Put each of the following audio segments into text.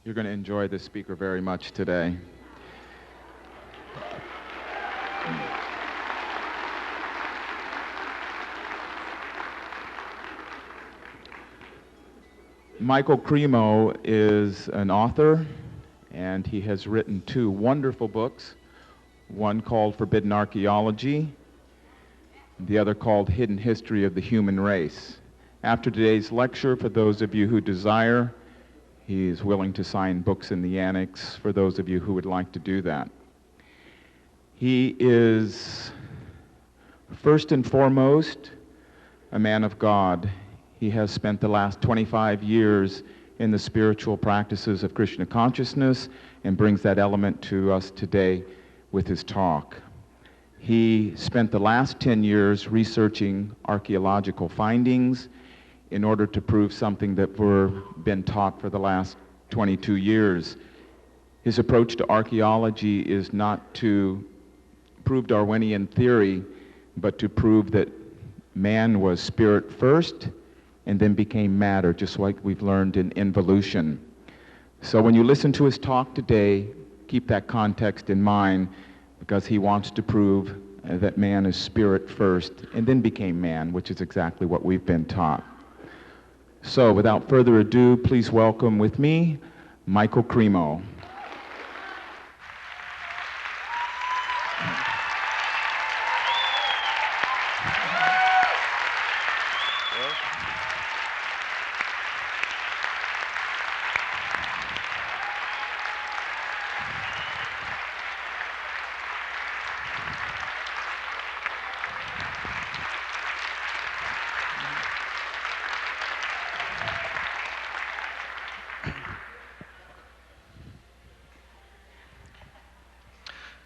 You're going to enjoy this speaker very much today. Michael Cremo is an author, and he has written 2 wonderful books, one called Forbidden Archeology, the other called Hidden History of the Human Race. After today's lecture, for those of you who desire, he is willing to sign books in the annex for those of you who would like to do that. He is, first and foremost, a man of God. He has spent the last 25 years in the spiritual practices of Krishna consciousness and brings that element to us today with his talk. He spent the last 10 years researching archaeological findings in order to prove something that we've been taught for the last 22 years. His approach to archaeology is not to prove Darwinian theory, but to prove that man was spirit first and then became matter, just like we've learned in involution. So when you listen to his talk today, keep that context in mind, because he wants to prove that man is spirit first and then became man, which is exactly what we've been taught. So without further ado, please welcome with me, Michael Cremo.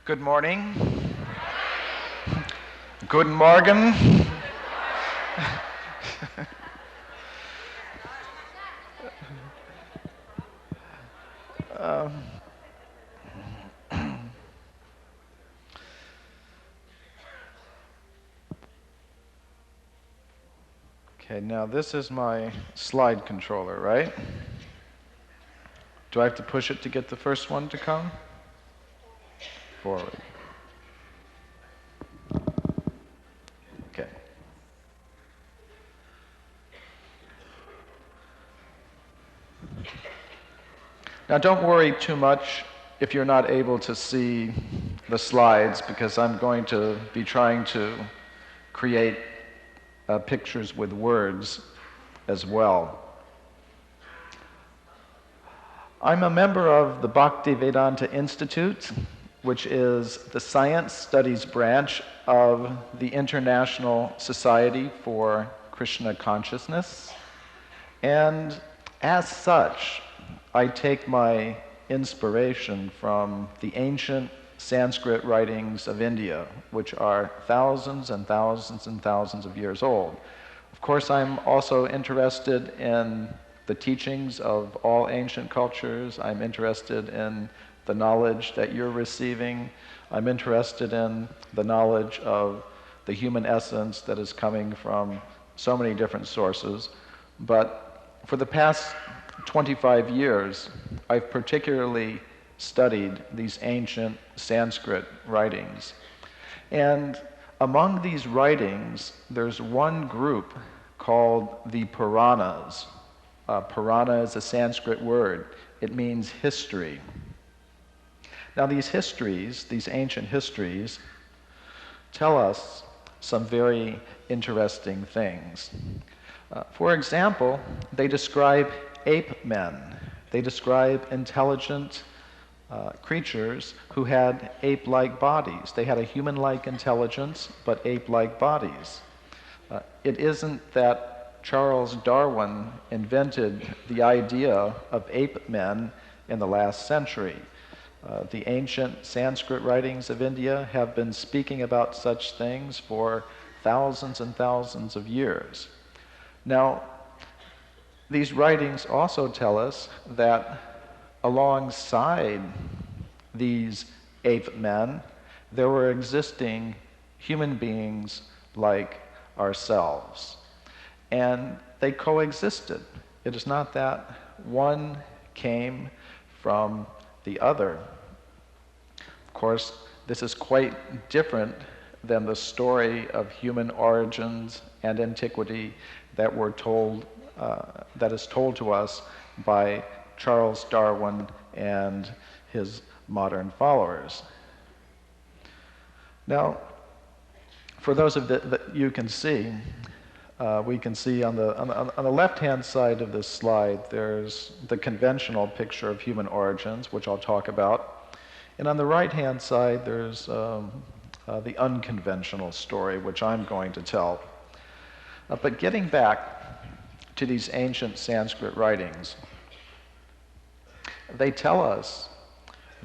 Good morning. Guten Morgen. Okay, now this is my slide controller, right? Do I have to push it to get the first one to come? Forward. Okay. Now don't worry too much if you're not able to see the slides, because I'm going to be trying to create pictures with words as well. I'm a member of the Bhaktivedanta Institute, which is the science studies branch of the International Society for Krishna Consciousness. And as such, I take my inspiration from the ancient Sanskrit writings of India, which are thousands and thousands and thousands of years old. Of course, I'm also interested in the teachings of all ancient cultures. I'm interested in the knowledge that you're receiving. I'm interested in the knowledge of the human essence that is coming from so many different sources. But for the past 25 years, I've particularly studied these ancient Sanskrit writings. And among these writings, there's one group called the Puranas. Purana is a Sanskrit word. It means history. Now these histories, these ancient histories, tell us some very interesting things. For example, they describe ape men. They describe intelligent creatures who had ape-like bodies. They had a human-like intelligence, but ape-like bodies. It isn't that Charles Darwin invented the idea of ape men in the last century. The ancient Sanskrit writings of India have been speaking about such things for thousands and thousands of years. Now, these writings also tell us that alongside these ape men, there were existing human beings like ourselves. And they coexisted. It is not that one came from the other. Of course, this is quite different than the story of human origins and antiquity that is told to us by Charles Darwin and his modern followers. Now, for those of that you can see, we can see on the left-hand side of this slide, there's the conventional picture of human origins, which I'll talk about. And on the right-hand side, there's the unconventional story, which I'm going to tell. But getting back to these ancient Sanskrit writings, they tell us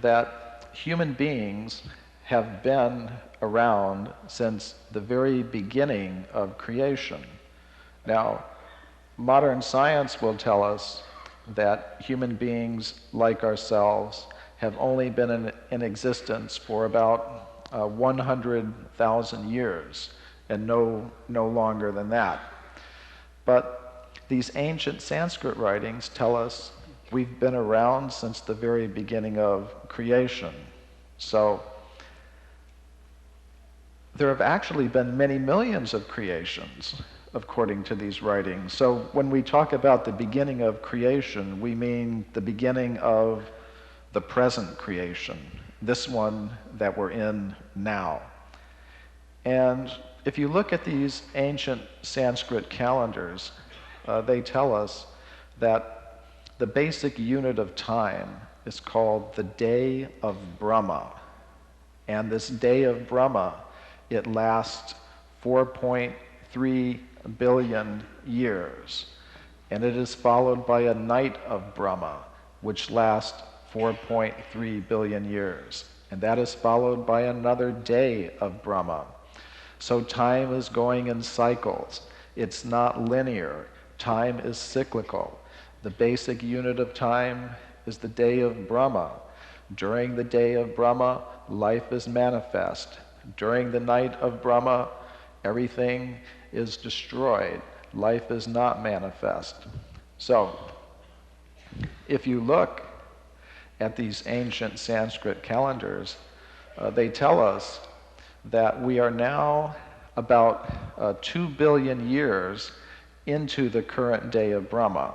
that human beings have been around since the very beginning of creation. Now, modern science will tell us that human beings like ourselves have only been in existence for about 100,000 years, and no longer than that. But these ancient Sanskrit writings tell us we've been around since the very beginning of creation. So there have actually been many millions of creations, according to these writings. So when we talk about the beginning of creation, we mean the beginning of the present creation, this one that we're in now. And if you look at these ancient Sanskrit calendars, they tell us that the basic unit of time is called the Day of Brahma. And this Day of Brahma, it lasts 4.3 billion years. And it is followed by a Night of Brahma, which lasts 4.3 billion years. And that is followed by another Day of Brahma. So time is going in cycles. It's not linear. Time is cyclical. The basic unit of time is the Day of Brahma. During the Day of Brahma, life is manifest. During the Night of Brahma, everything is destroyed. Life is not manifest. So, if you look at these ancient Sanskrit calendars, they tell us that we are now about 2 billion years into the current Day of Brahma.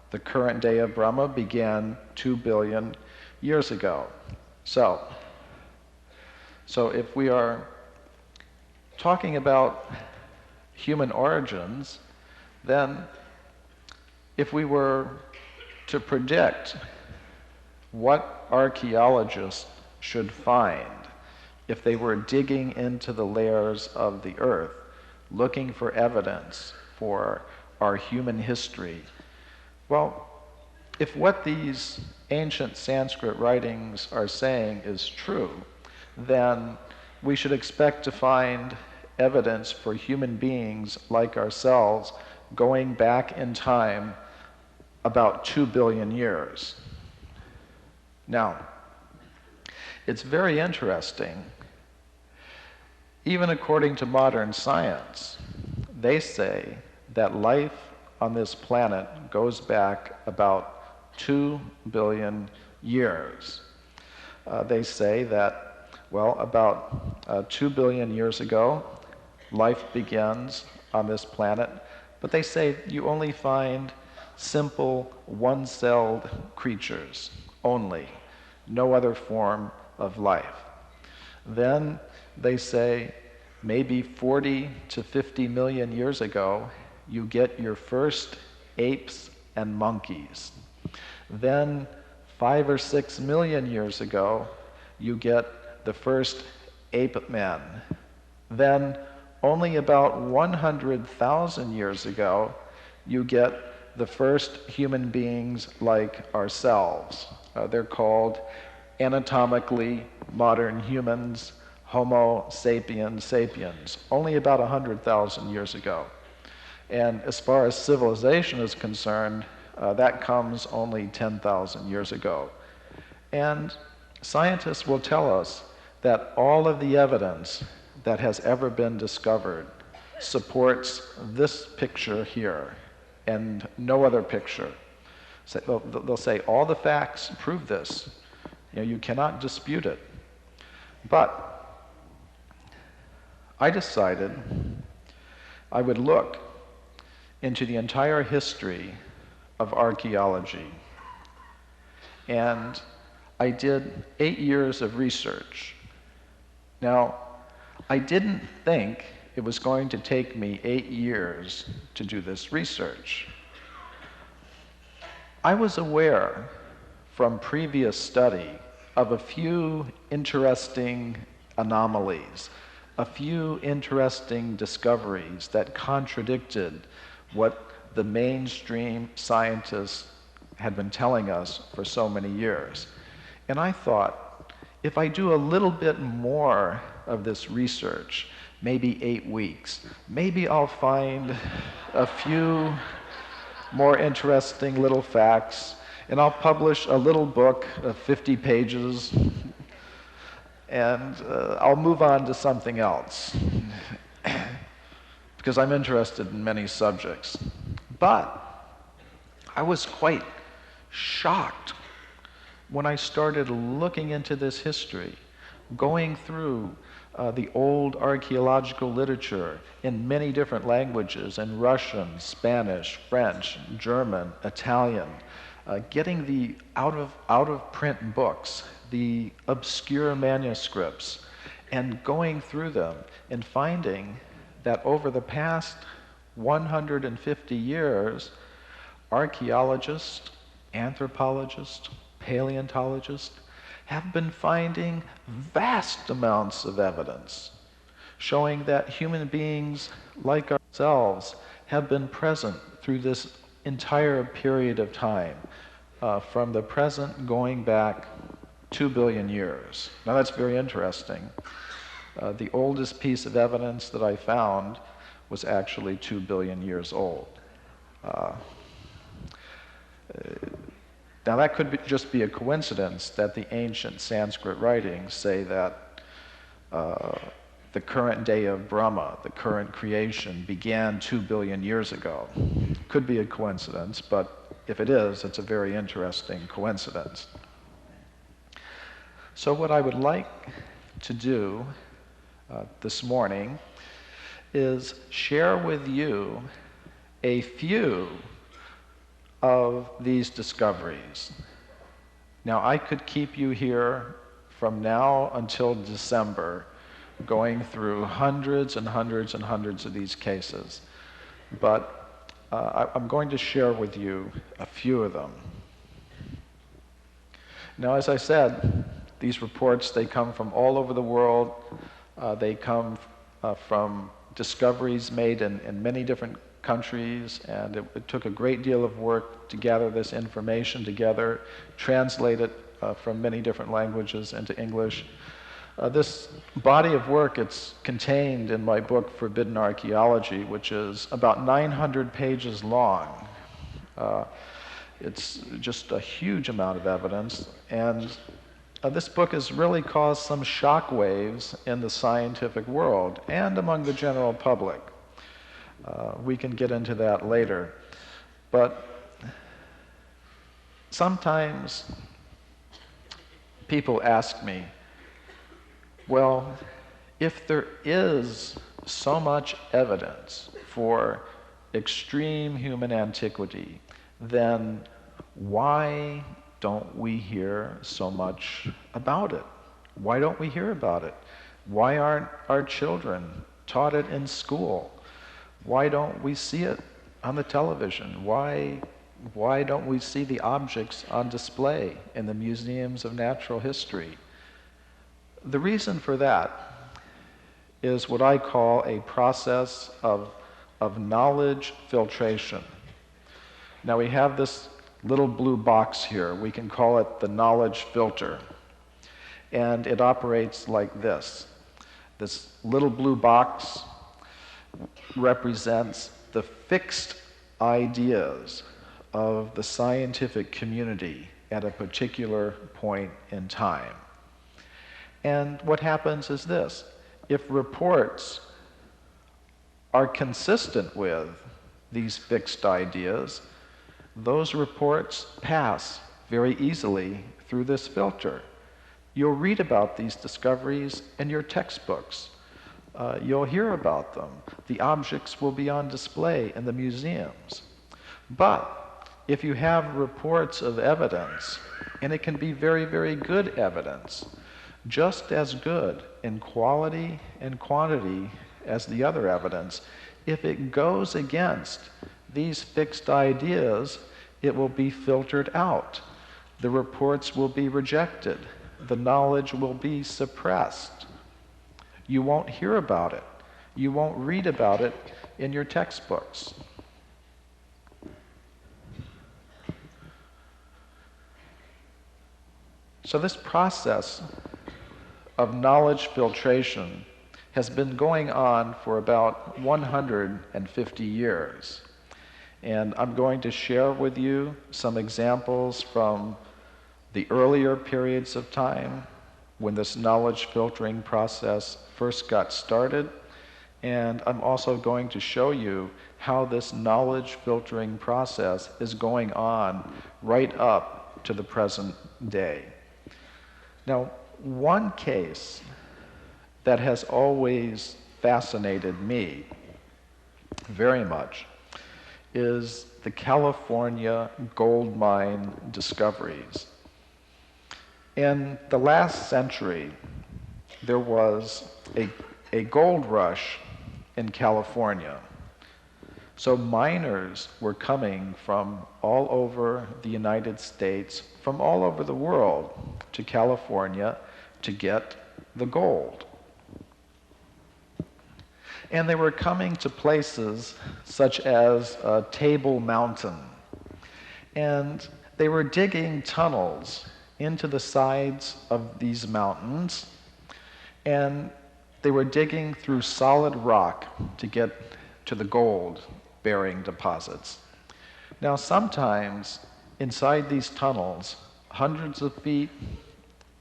The current Day of Brahma began 2 billion years ago. So if we are talking about human origins, then if we were to predict what archaeologists should find if they were digging into the layers of the earth, looking for evidence for our human history, well, if what these ancient Sanskrit writings are saying is true, then we should expect to find evidence for human beings like ourselves going back in time about 2 billion years. Now, it's very interesting. Even according to modern science, they say that life on this planet goes back about 2 billion years. They say that, well, about 2 billion years ago, life begins on this planet, but they say you only find simple one-celled creatures only, no other form of life. Then they say maybe 40 to 50 million years ago, you get your first apes and monkeys. Then 5 or 6 million years ago, you get the first ape men. Then only about 100,000 years ago, you get the first human beings like ourselves. They're called anatomically modern humans, Homo sapiens sapiens, only about 100,000 years ago. And as far as civilization is concerned, that comes only 10,000 years ago. And scientists will tell us that all of the evidence that has ever been discovered supports this picture here and no other picture. They'll say, all the facts prove this. You cannot dispute it. But I decided I would look into the entire history of archaeology. And I did 8 years of research. Now, I didn't think it was going to take me 8 years to do this research. I was aware from previous study of a few interesting anomalies, a few interesting discoveries that contradicted what the mainstream scientists had been telling us for so many years. And I thought, if I do a little bit more of this research, maybe 8 weeks, maybe I'll find a few more interesting little facts, and I'll publish a little book of 50 pages, and I'll move on to something else, because I'm interested in many subjects. But I was quite shocked when I started looking into this history, going through the old archaeological literature in many different languages, in Russian, Spanish, French, German, Italian, getting the out-of-print books, the obscure manuscripts, and going through them and finding that over the past 150 years, archaeologists, anthropologists, paleontologists have been finding vast amounts of evidence showing that human beings like ourselves have been present through this entire period of time, from the present going back 2 billion years. Now that's very interesting. The oldest piece of evidence that I found was actually 2 billion years old. Now that could just be a coincidence that the ancient Sanskrit writings say that the current day of Brahma, the current creation, began 2 billion years ago. Could be a coincidence, but if it is, it's a very interesting coincidence. So what I would like to do this morning is share with you a few of these discoveries. Now, I could keep you here from now until December going through hundreds and hundreds and hundreds of these cases, but I'm going to share with you a few of them. Now, as I said, these reports, they come from all over the world. They come from discoveries made in many different countries, and it took a great deal of work to gather this information together, translate it from many different languages into English. This body of work, it's contained in my book, Forbidden Archaeology, which is about 900 pages long. It's just a huge amount of evidence, and this book has really caused some shock waves in the scientific world and among the general public. We can get into that later. But sometimes people ask me, well, if there is so much evidence for extreme human antiquity, then why don't we hear so much about it? Why don't we hear about it? Why aren't our children taught it in school? Why don't we see it on the television? Why don't we see the objects on display in the museums of natural history? The reason for that is what I call a process of knowledge filtration. Now we have this little blue box here. We can call it the knowledge filter. And it operates like this. This little blue box represents the fixed ideas of the scientific community at a particular point in time. And what happens is this: if reports are consistent with these fixed ideas, those reports pass very easily through this filter. You'll read about these discoveries in your textbooks. You'll hear about them. The objects will be on display in the museums. But if you have reports of evidence, and it can be very, very good evidence, just as good in quality and quantity as the other evidence, if it goes against these fixed ideas, it will be filtered out. The reports will be rejected. The knowledge will be suppressed. You won't hear about it. You won't read about it in your textbooks. So this process of knowledge filtration has been going on for about 150 years. And I'm going to share with you some examples from the earlier periods of time when this knowledge filtering process first got started. And I'm also going to show you how this knowledge filtering process is going on right up to the present day. Now, one case that has always fascinated me very much is the California gold mine discoveries. In the last century, there was a gold rush in California. So miners were coming from all over the United States, from all over the world, to California to get the gold. And they were coming to places such as Table Mountain. And they were digging tunnels into the sides of these mountains. And they were digging through solid rock to get to the gold-bearing deposits. Now, sometimes inside these tunnels, hundreds of feet,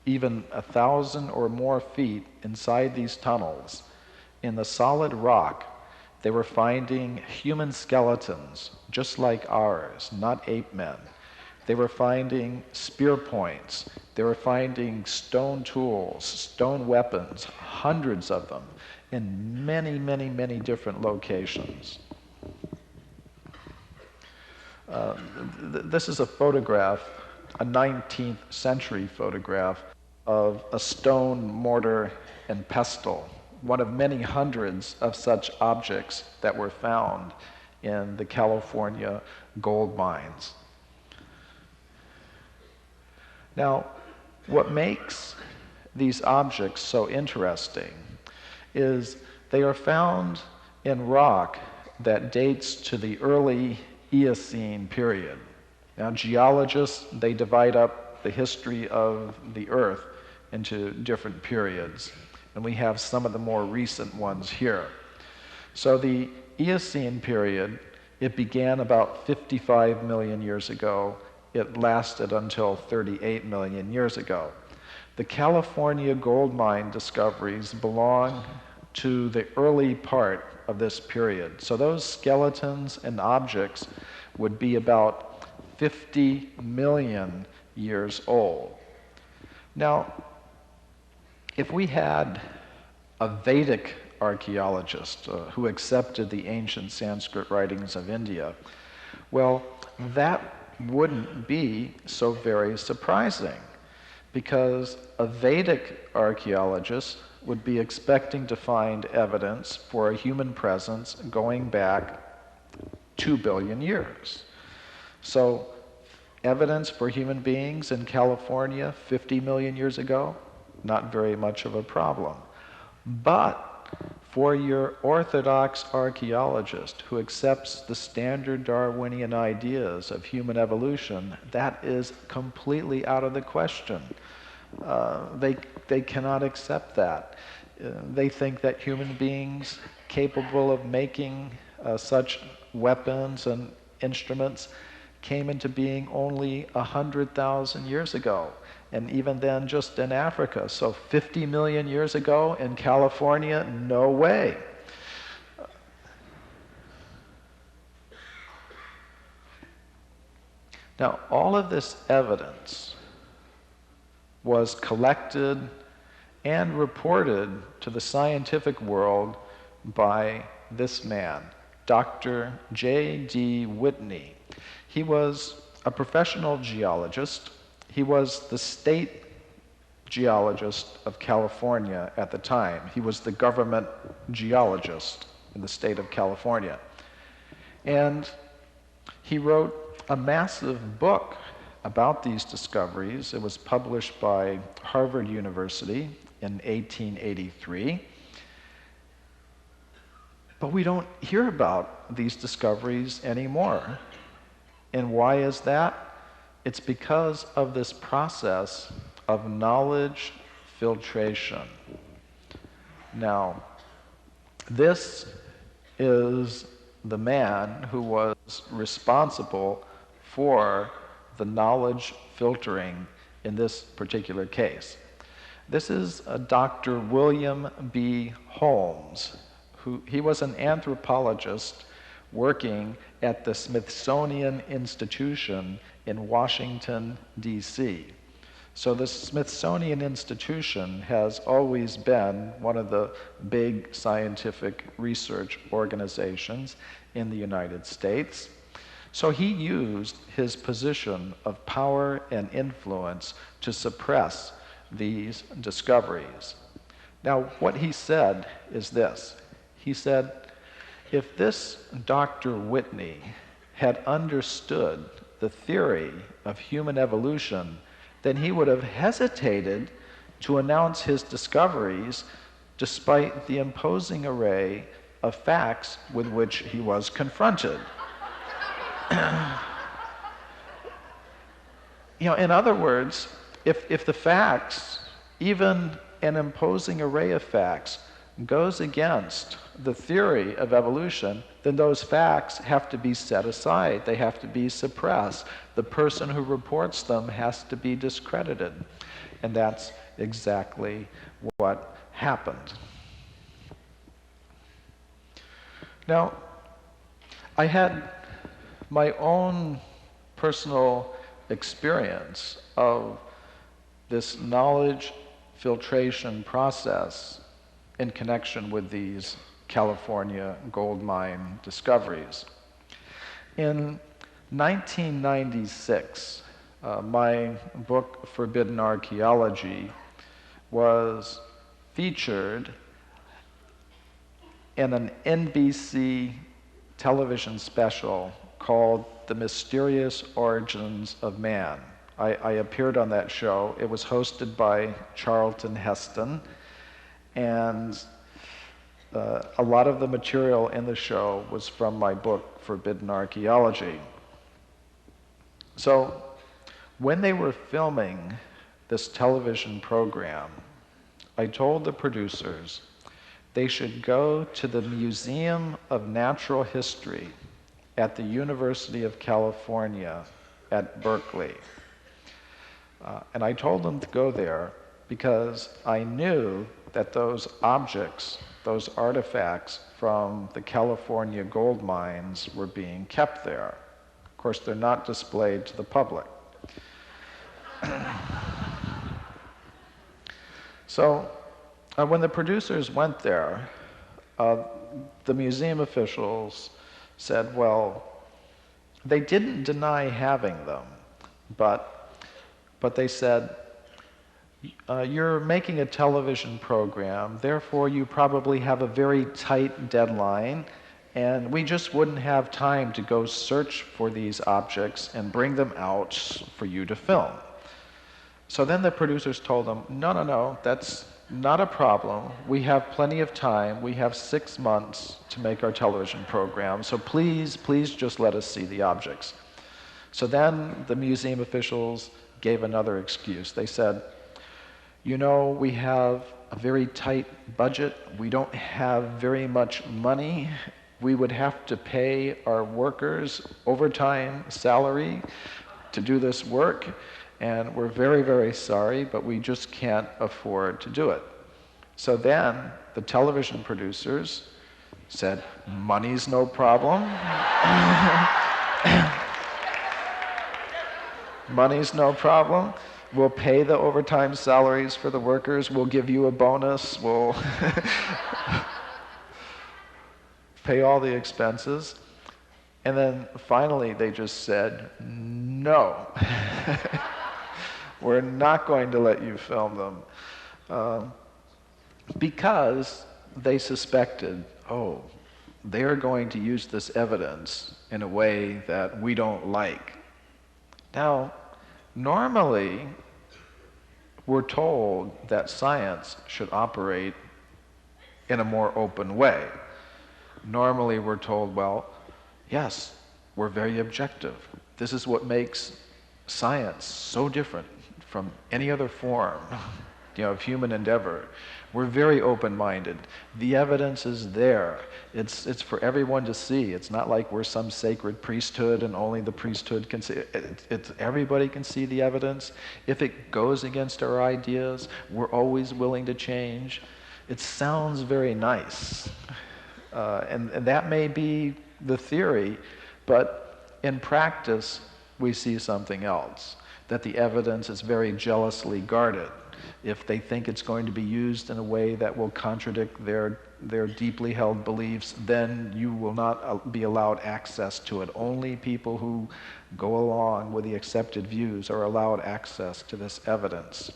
even 1,000 or more feet inside these tunnels, in the solid rock, they were finding human skeletons, just like ours, not ape men. They were finding spear points. They were finding stone tools, stone weapons, hundreds of them, in many, many, many different locations. This is a photograph, a 19th century photograph of a stone mortar and pestle, one of many hundreds of such objects that were found in the California gold mines. Now, what makes these objects so interesting is they are found in rock that dates to the early Eocene period. Now, geologists, they divide up the history of the Earth into different periods, and we have some of the more recent ones here. So the Eocene period, it began about 55 million years ago. It lasted until 38 million years ago. The California gold mine discoveries belong to the early part of this period. So those skeletons and objects would be about 50 million years old. Now, if we had a Vedic archaeologist who accepted the ancient Sanskrit writings of India, well, that wouldn't be so very surprising, because a Vedic archaeologist would be expecting to find evidence for a human presence going back 2 billion years. So evidence for human beings in California 50 million years ago, not very much of a problem. But for your orthodox archaeologist who accepts the standard Darwinian ideas of human evolution, that is completely out of the question. They cannot accept that. They think that human beings capable of making such weapons and instruments came into being only 100,000 years ago, and even then just in Africa. So 50 million years ago in California, no way. Now, all of this evidence was collected and reported to the scientific world by this man, Dr. J.D. Whitney. He was a professional geologist. He was the state geologist of California at the time. He was the government geologist in the state of California. And he wrote a massive book about these discoveries. It was published by Harvard University in 1883. But we don't hear about these discoveries anymore. And why is that? It's because of this process of knowledge filtration. Now, this is the man who was responsible for the knowledge filtering in this particular case. This is Dr. William B. Holmes. He was an anthropologist working at the Smithsonian Institution in Washington, D.C. So the Smithsonian Institution has always been one of the big scientific research organizations in the United States. So he used his position of power and influence to suppress these discoveries. Now, what he said is this. He said, if this Dr. Whitney had understood the theory of human evolution, then he would have hesitated to announce his discoveries despite the imposing array of facts with which he was confronted. In other words, if the facts, even an imposing array of facts, goes against the theory of evolution, then those facts have to be set aside. They have to be suppressed. The person who reports them has to be discredited. And that's exactly what happened. Now, I had my own personal experience of this knowledge filtration process in connection with these California gold mine discoveries. In 1996, my book, Forbidden Archeology, was featured in an NBC television special called The Mysterious Origins of Man. I appeared on that show. It was hosted by Charlton Heston, and a lot of the material in the show was from my book, Forbidden Archeology. So when they were filming this television program, I told the producers they should go to the Museum of Natural History at the University of California at Berkeley. And I told them to go there because I knew that those objects, those artifacts from the California gold mines were being kept there. Of course, they're not displayed to the public. So when the producers went there, the museum officials said, well, they didn't deny having them, but they said, you're making a television program, therefore you probably have a very tight deadline, and we just wouldn't have time to go search for these objects and bring them out for you to film. So then the producers told them, no, that's not a problem. We have plenty of time. We have 6 months to make our television program, so please just let us see the objects. So then the museum officials gave another excuse. They said, we have a very tight budget. We don't have very much money. We would have to pay our workers overtime salary to do this work, and we're very, very sorry, but we just can't afford to do it. So then the television producers said, money's no problem. Money's no problem. We'll pay the overtime salaries for the workers. We'll give you a bonus. We'll pay all the expenses. And then finally they just said, no. We're not going to let you film them. Because they suspected, oh, they're going to use this evidence in a way that we don't like. Now, normally, we're told that science should operate in a more open way. Normally, we're told, well, yes, we're very objective. This is what makes science so different from any other form, of human endeavor. We're very open-minded. The evidence is there. It's for everyone to see. It's not like we're some sacred priesthood and only the priesthood can see it. Everybody can see the evidence. If it goes against our ideas, we're always willing to change. It sounds very nice. And that may be the theory, but in practice, we see something else, that the evidence is very jealously guarded. If they think it's going to be used in a way that will contradict their deeply held beliefs, then you will not be allowed access to it. Only people who go along with the accepted views are allowed access to this evidence.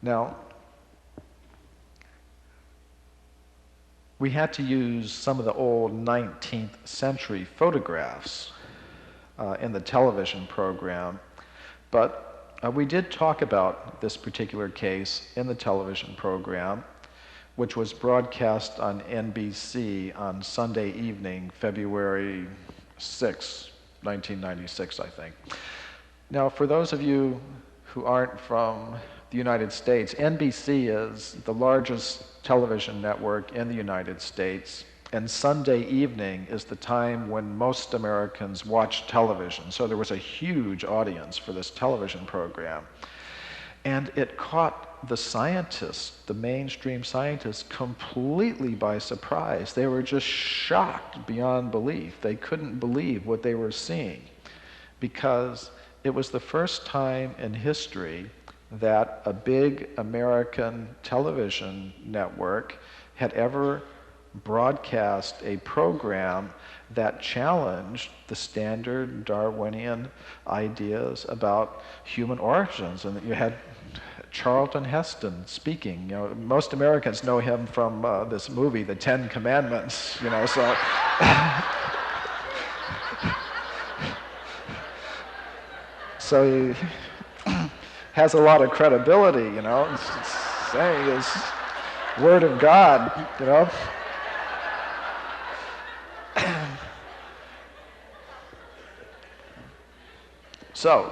Now, we had to use some of the old 19th century photographs in the television program, but we did talk about this particular case in the television program, which was broadcast on NBC on Sunday evening, February 6, 1996, I think. Now, for those of you who aren't from the United States, NBC is the largest television network in the United States, and Sunday evening is the time when most Americans watch television. So there was a huge audience for this television program. And it caught the scientists, the mainstream scientists, completely by surprise. They were just shocked beyond belief. They couldn't believe what they were seeing, because it was the first time in history that a big American television network had ever broadcast a program that challenged the standard Darwinian ideas about human origins. And you had Charlton Heston speaking. Most Americans know him from this movie, The Ten Commandments, so. So he has a lot of credibility, it's saying his word of God, So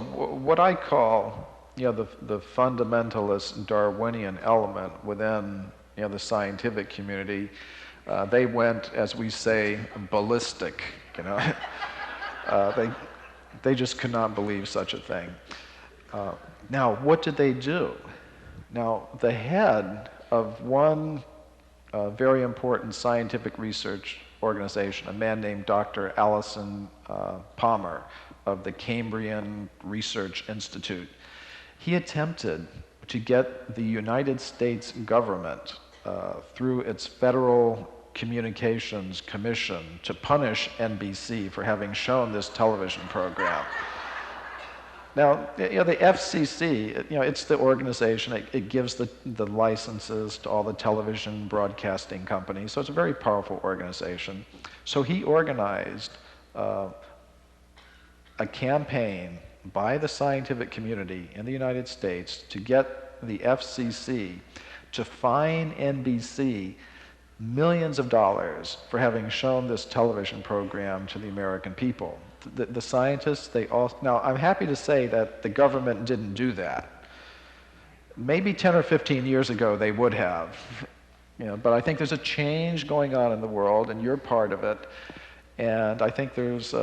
what I call, the fundamentalist Darwinian element within, the scientific community, they went, as we say, ballistic. They just could not believe such a thing. Now, what did they do? Now, the head of one very important scientific research organization, a man named Dr. Allison Palmer of the Cambrian Research Institute, he attempted to get the United States government through its Federal Communications Commission to punish NBC for having shown this television program. Now, the FCC, it's the organization, it gives the licenses to all the television broadcasting companies, so it's a very powerful organization. So he organized a campaign by the scientific community in the United States to get the FCC to fine NBC millions of dollars for having shown this television program to the American people. The scientists, now I'm happy to say that the government didn't do that. Maybe 10 or 15 years ago they would have, but I think there's a change going on in the world, and you're part of it. And I think there's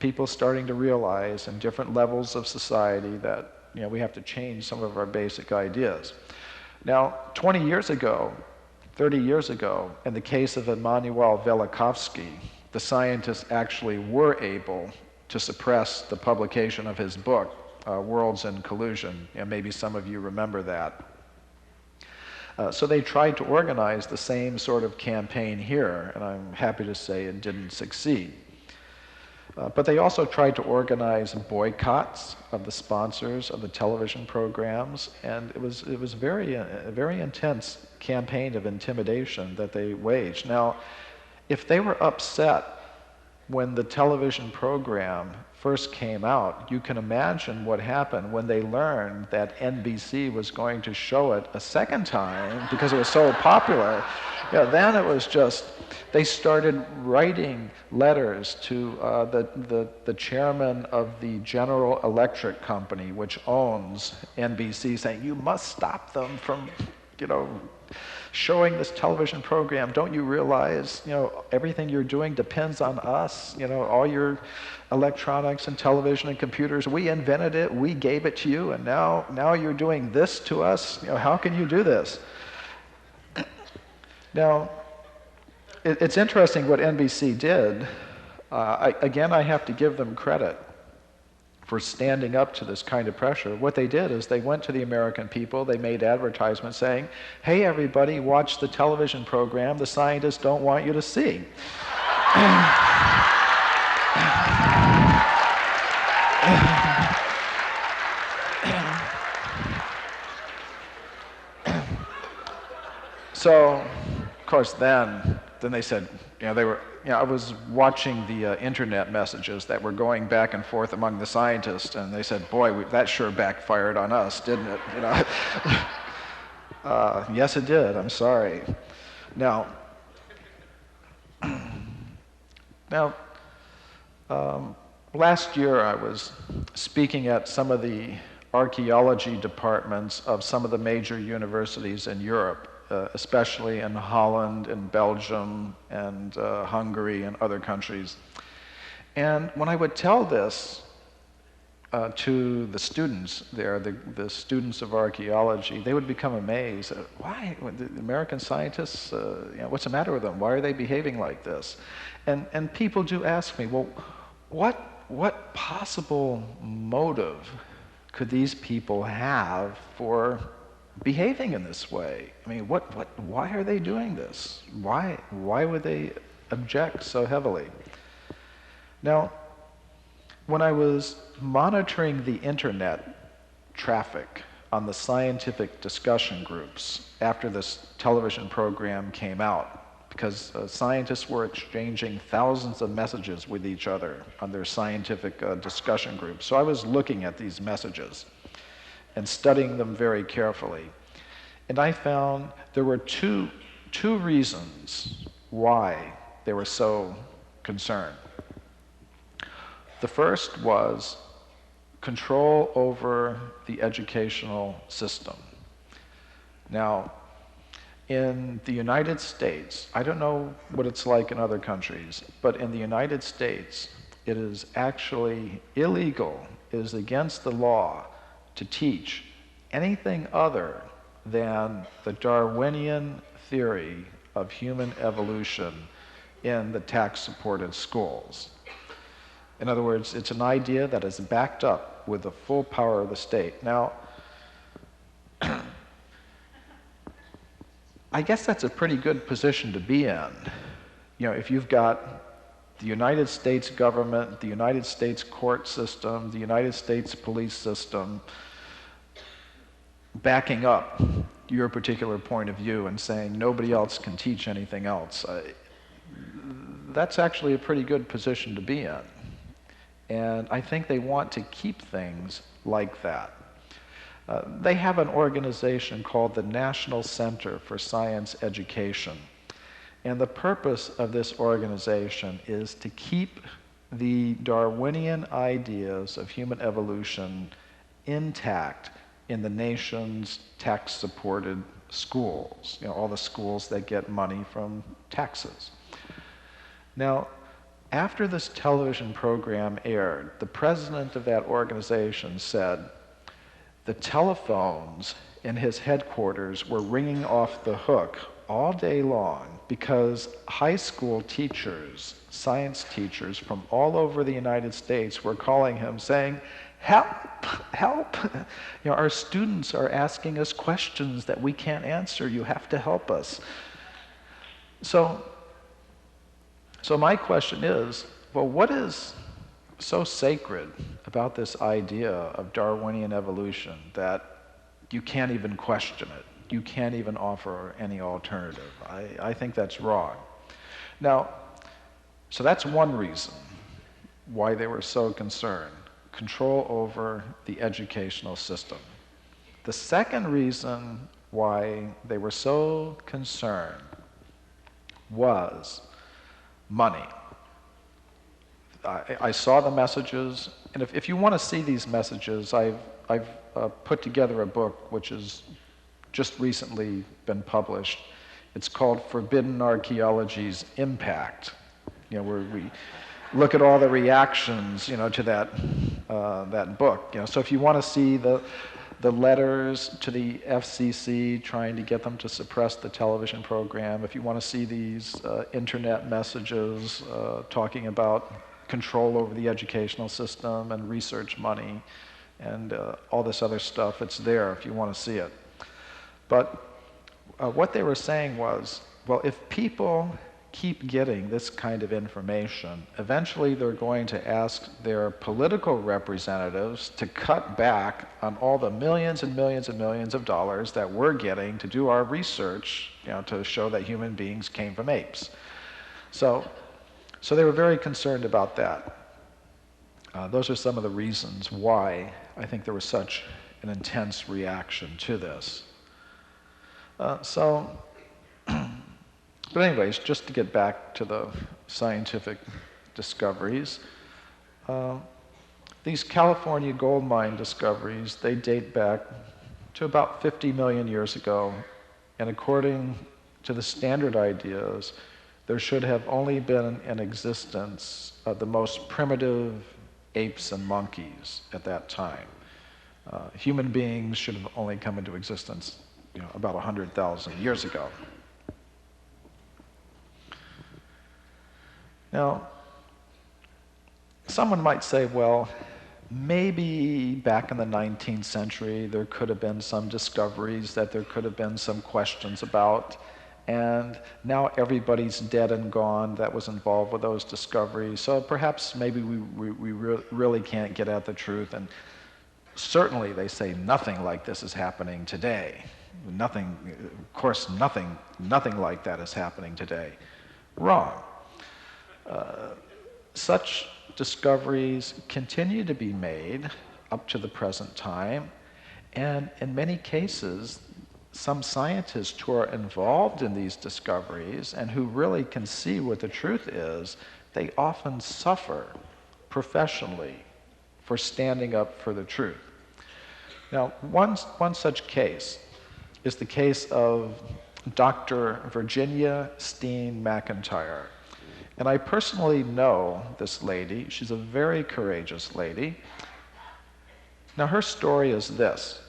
people starting to realize in different levels of society that we have to change some of our basic ideas. Now, 20 years ago, 30 years ago, in the case of Immanuel Velikovsky, the the scientists actually were able to suppress the publication of his book, Worlds in Collusion. Maybe some of you remember that. So they tried to organize the same sort of campaign here, and I'm happy to say it didn't succeed. But they also tried to organize boycotts of the sponsors of the television programs, and it was a very intense campaign of intimidation that they waged. Now, if they were upset when the television program first came out, you can imagine what happened when they learned that NBC was going to show it a second time because it was so popular. Then it was just, they started writing letters to the chairman of the General Electric Company, which owns NBC, saying, you must stop them from, showing this television program. Don't you realize, everything you're doing depends on us, all your electronics and television and computers, we invented it, we gave it to you, and now you're doing this to us? How can you do this? Now, it's interesting what NBC did. Again, I have to give them credit for standing up to this kind of pressure. What they did is they went to the American people, they made advertisements saying, hey everybody, watch the television program the scientists don't want you to see. So, of course, then they said, I was watching the internet messages that were going back and forth among the scientists, and they said, boy, that sure backfired on us, didn't it? Yes, it did. I'm sorry. Now, last year I was speaking at some of the archaeology departments of some of the major universities in Europe, especially in Holland and Belgium and Hungary and other countries. And when I would tell this to the students there, the students of archaeology, they would become amazed. Why? The American scientists, what's the matter with them? Why are they behaving like this? And people do ask me, well, what possible motive could these people have for behaving in this way? I mean, why are they doing this? Why would they object so heavily? Now, when I was monitoring the internet traffic on the scientific discussion groups after this television program came out, because scientists were exchanging thousands of messages with each other on their scientific discussion groups. So I was looking at these messages and studying them very carefully. And I found there were two reasons why they were so concerned. The first was control over the educational system. Now, in the United States, I don't know what it's like in other countries, but in the United States, it is actually illegal, it is against the law to teach anything other than the Darwinian theory of human evolution in the tax-supported schools. In other words, it's an idea that is backed up with the full power of the state. Now, I guess that's a pretty good position to be in. If you've got the United States government, the United States court system, the United States police system backing up your particular point of view and saying nobody else can teach anything else, that's actually a pretty good position to be in. And I think they want to keep things like that. They have an organization called the National Center for Science Education. And the purpose of this organization is to keep the Darwinian ideas of human evolution intact in the nation's tax-supported schools, all the schools that get money from taxes. Now, after this television program aired, the president of that organization said the telephones in his headquarters were ringing off the hook all day long because high school teachers, science teachers from all over the United States were calling him saying, "Help, help. Our students are asking us questions that we can't answer. You have to help us." So my question is, well, what is so sacred about this idea of Darwinian evolution that you can't even question it? You can't even offer any alternative. I think that's wrong. Now, so that's one reason why they were so concerned. Control over the educational system. The second reason why they were so concerned was money. I saw the messages, and if you want to see these messages, I've put together a book which has just recently been published. It's called Forbidden Archaeology's Impact, where we look at all the reactions, to that book. So if you want to see the letters to the FCC trying to get them to suppress the television program, if you want to see these internet messages talking about control over the educational system and research money and all this other stuff, it's there if you want to see it. But what they were saying was, well, if people keep getting this kind of information, eventually they're going to ask their political representatives to cut back on all the millions and millions and millions of dollars that we're getting to do our research, to show that human beings came from apes. So they were very concerned about that. Those are some of the reasons why I think there was such an intense reaction to this. But anyways, just to get back to the scientific discoveries, these California gold mine discoveries, they date back to about 50 million years ago, and according to the standard ideas, there should have only been in existence the most primitive apes and monkeys at that time. Human beings should have only come into existence about 100,000 years ago. Now, someone might say, well, maybe back in the 19th century there could have been some discoveries that there could have been some questions about, and now everybody's dead and gone that was involved with those discoveries, so perhaps maybe we really can't get at the truth, and certainly they say nothing like this is happening today. Nothing, of course, nothing like that is happening today. Wrong. Such discoveries continue to be made up to the present time, and in many cases, some scientists who are involved in these discoveries and who really can see what the truth is, they often suffer professionally for standing up for the truth. Now, one such case is the case of Dr. Virginia Steen McIntyre. And I personally know this lady. She's a very courageous lady. Now, her story is this.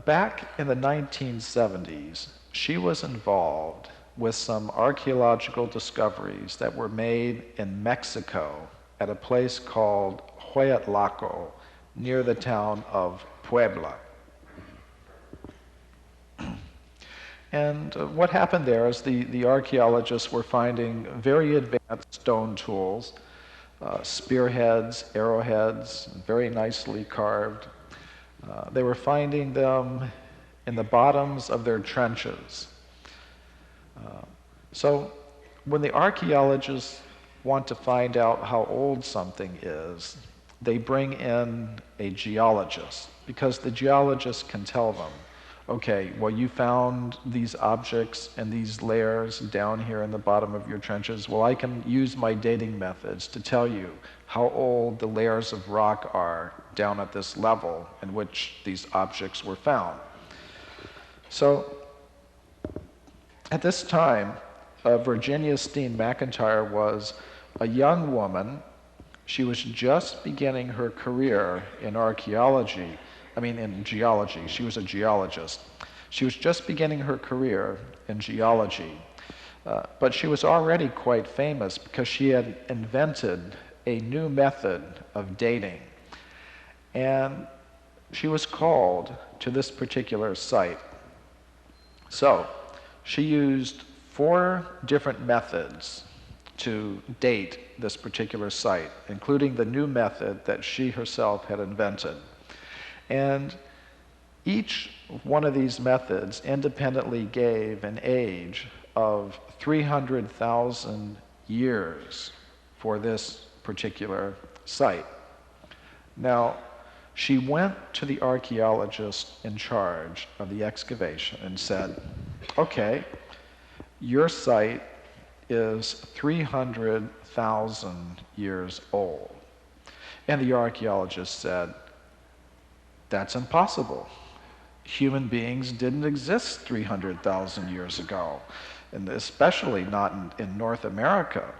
Back in the 1970s, she was involved with some archaeological discoveries that were made in Mexico at a place called Hueyatlaco, near the town of Puebla. And what happened there is the archaeologists were finding very advanced stone tools, spearheads, arrowheads, very nicely carved. They were finding them in the bottoms of their trenches. So when the archaeologists want to find out how old something is, they bring in a geologist, because the geologist can tell them, okay, well, you found these objects and these layers down here in the bottom of your trenches. Well, I can use my dating methods to tell you how old the layers of rock are down at this level in which these objects were found. So at this time, Virginia Steen McIntyre was a young woman. She was just beginning her career in archaeology. In geology. She was a geologist. She was just beginning her career in geology. But she was already quite famous because she had invented a new method of dating. And she was called to this particular site. So she used 4 different methods to date this particular site, including the new method that she herself had invented. And each one of these methods independently gave an age of 300,000 years for this particular site. Now, she went to the archaeologist in charge of the excavation and said, okay, your site is 300,000 years old. And the archaeologist said, that's impossible. Human beings didn't exist 300,000 years ago, and especially not in North America,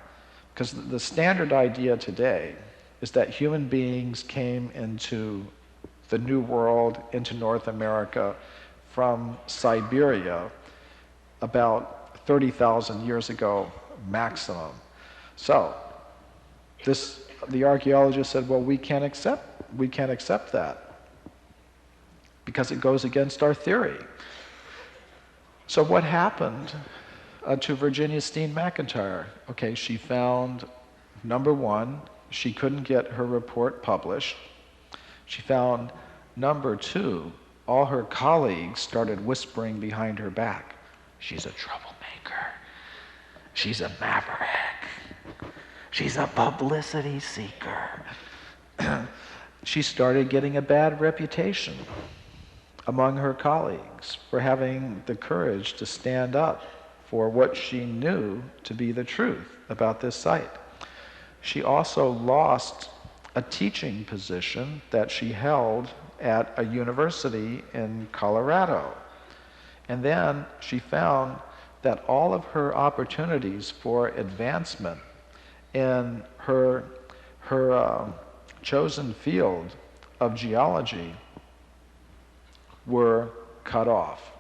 because the standard idea today is that human beings came into the New World, into North America, from Siberia about 30,000 years ago maximum. So the archaeologist said, well, we can't accept that because it goes against our theory. So what happened to Virginia Steen McIntyre? Okay, she found, number one, she couldn't get her report published. She found, number two, all her colleagues started whispering behind her back, she's a troublemaker, she's a maverick, she's a publicity seeker. She started getting a bad reputation among her colleagues for having the courage to stand up for what she knew to be the truth about this site. She also lost a teaching position that she held at a university in Colorado. And then she found that all of her opportunities for advancement in her chosen field of geology were cut off.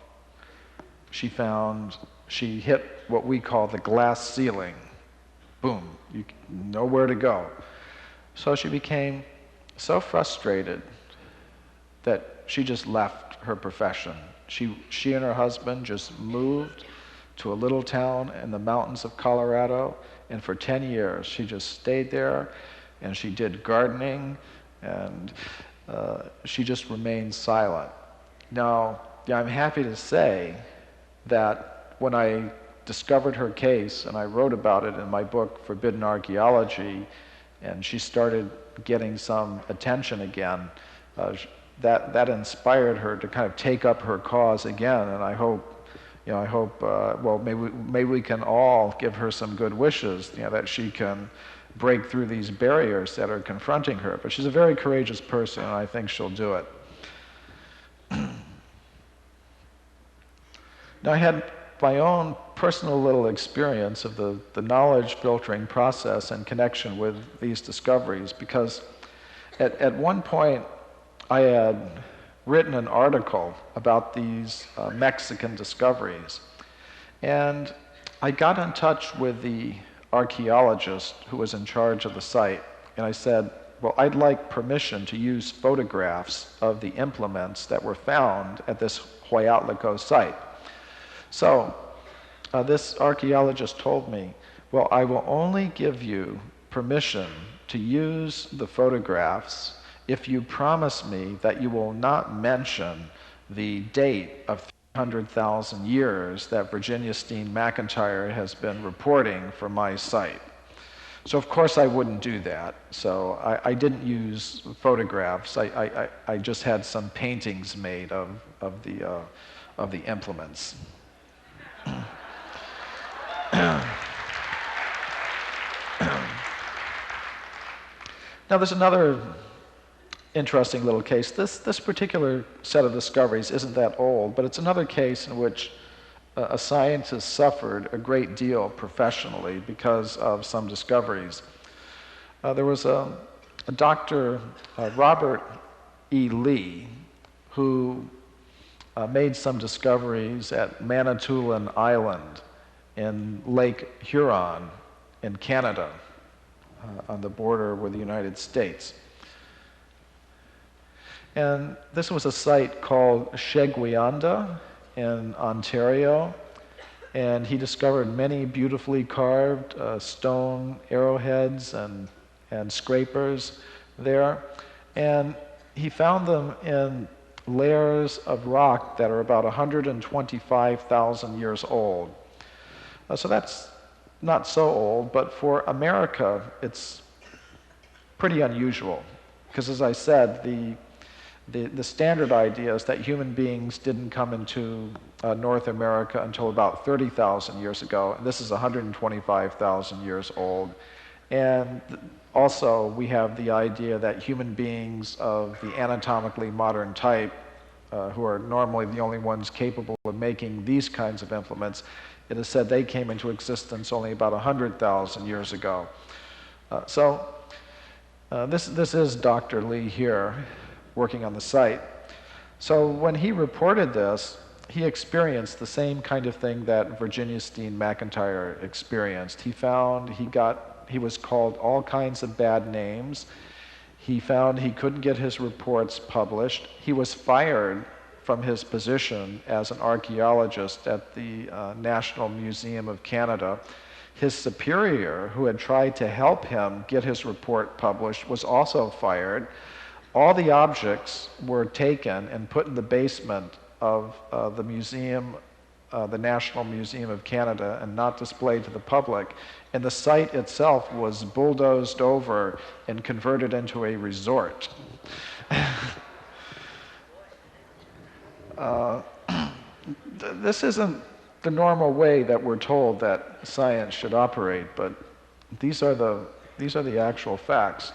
She hit what we call the glass ceiling. Boom, nowhere to go. So she became so frustrated that she just left her profession. She and her husband just moved to a little town in the mountains of Colorado, and for 10 years she just stayed there, and she did gardening, and she just remained silent. Now, I'm happy to say that when I discovered her case, and I wrote about it in my book, Forbidden Archaeology, and she started getting some attention again, that inspired her to kind of take up her cause again, and I hope, well, maybe we can all give her some good wishes, that she can break through these barriers that are confronting her. But she's a very courageous person, and I think she'll do it. Now, I had my own personal little experience of the knowledge filtering process in connection with these discoveries, because at one point I had written an article about these Mexican discoveries, and I got in touch with the archaeologist who was in charge of the site, and I said, well, I'd like permission to use photographs of the implements that were found at this Huayatlaco site. So this archaeologist told me, well, I will only give you permission to use the photographs if you promise me that you will not mention the date of 300,000 years that Virginia Steen McIntyre has been reporting for my site. So of course I wouldn't do that. So I didn't use photographs. I just had some paintings made of the implements. Now there's another interesting little case. This particular set of discoveries isn't that old, but it's another case in which a scientist suffered a great deal professionally because of some discoveries. There was a Dr. Robert E. Lee who made some discoveries at Manitoulin Island in Lake Huron in Canada, on the border with the United States. And this was a site called Cheguianda in Ontario, and he discovered many beautifully carved stone arrowheads and scrapers there. And he found them in layers of rock that are about 125,000 years old. So that's not so old, but for America, it's pretty unusual. Because as I said, the standard idea is that human beings didn't come into North America until about 30,000 years ago. And this is 125,000 years old. And also, we have the idea that human beings of the anatomically modern type, who are normally the only ones capable of making these kinds of implements, it is said they came into existence only about 100,000 years ago. This is Dr. Lee here, working on the site. So when he reported this, he experienced the same kind of thing that Virginia Steen McIntyre experienced. He found he was called all kinds of bad names. He found he couldn't get his reports published. He was fired from his position as an archaeologist at the National Museum of Canada. His superior, who had tried to help him get his report published, was also fired. All the objects were taken and put in the basement of the museum, the National Museum of Canada, and not displayed to the public. And the site itself was bulldozed over and converted into a resort. This isn't the normal way that we're told that science should operate, but these are the actual facts.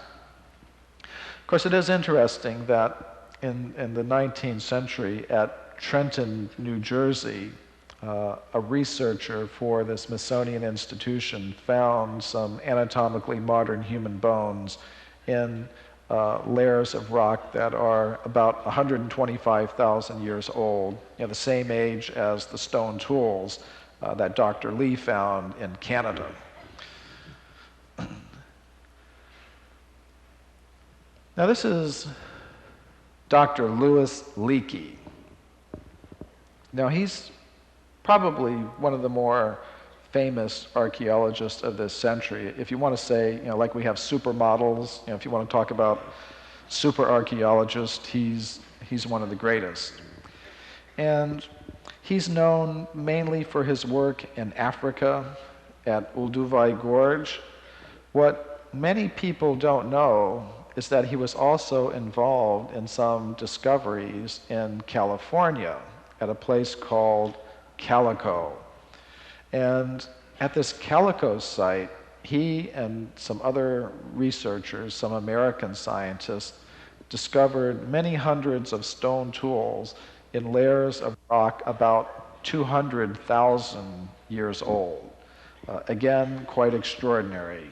Of course, it is interesting that in the 19th century at Trenton, New Jersey, a researcher for the Smithsonian Institution found some anatomically modern human bones in layers of rock that are about 125,000 years old, the same age as the stone tools that Dr. Lee found in Canada. Now this is Dr. Louis Leakey. Now he's probably one of the more famous archaeologists of this century. If you want to say, like we have supermodels, if you want to talk about super archaeologists, he's one of the greatest. And he's known mainly for his work in Africa at Olduvai Gorge. What many people don't know is that he was also involved in some discoveries in California at a place called Calico. And at this Calico site, he and some other researchers, some American scientists, discovered many hundreds of stone tools in layers of rock about 200,000 years old. Again, quite extraordinary,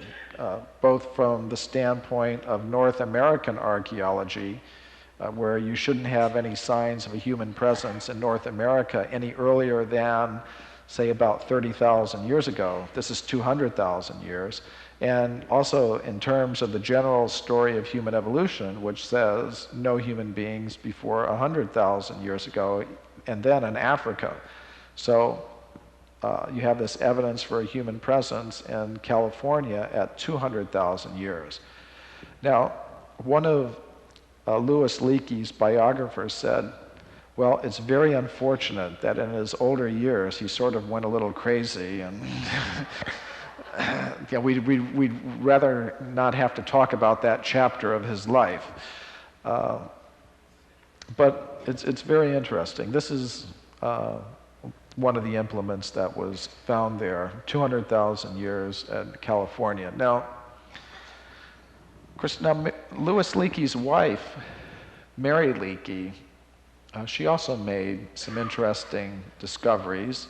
both from the standpoint of North American archaeology, where you shouldn't have any signs of a human presence in North America any earlier than, say, about 30,000 years ago. This is 200,000 years. And also in terms of the general story of human evolution, which says no human beings before 100,000 years ago, and then in Africa. So you have this evidence for a human presence in California at 200,000 years. Now, one of Louis Leakey's biographers said, well, it's very unfortunate that in his older years he sort of went a little crazy, and we'd rather not have to talk about that chapter of his life. But it's very interesting. This is one of the implements that was found there, 200,000 years in California. Now, of course, Louis Leakey's wife, Mary Leakey, she also made some interesting discoveries.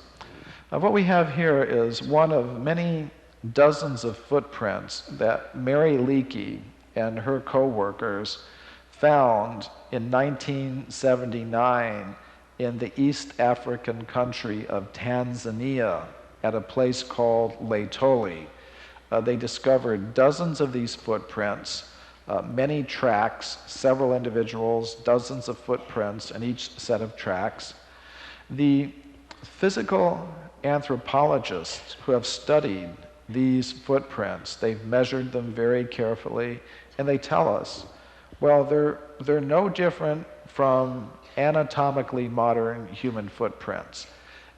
What we have here is one of many dozens of footprints that Mary Leakey and her co-workers found in 1979 in the East African country of Tanzania. at a place called Laetoli. They discovered dozens of these footprints, many tracks, several individuals, dozens of footprints in each set of tracks. The physical anthropologists who have studied these footprints, they've measured them very carefully, and they tell us, well, they're no different from anatomically modern human footprints.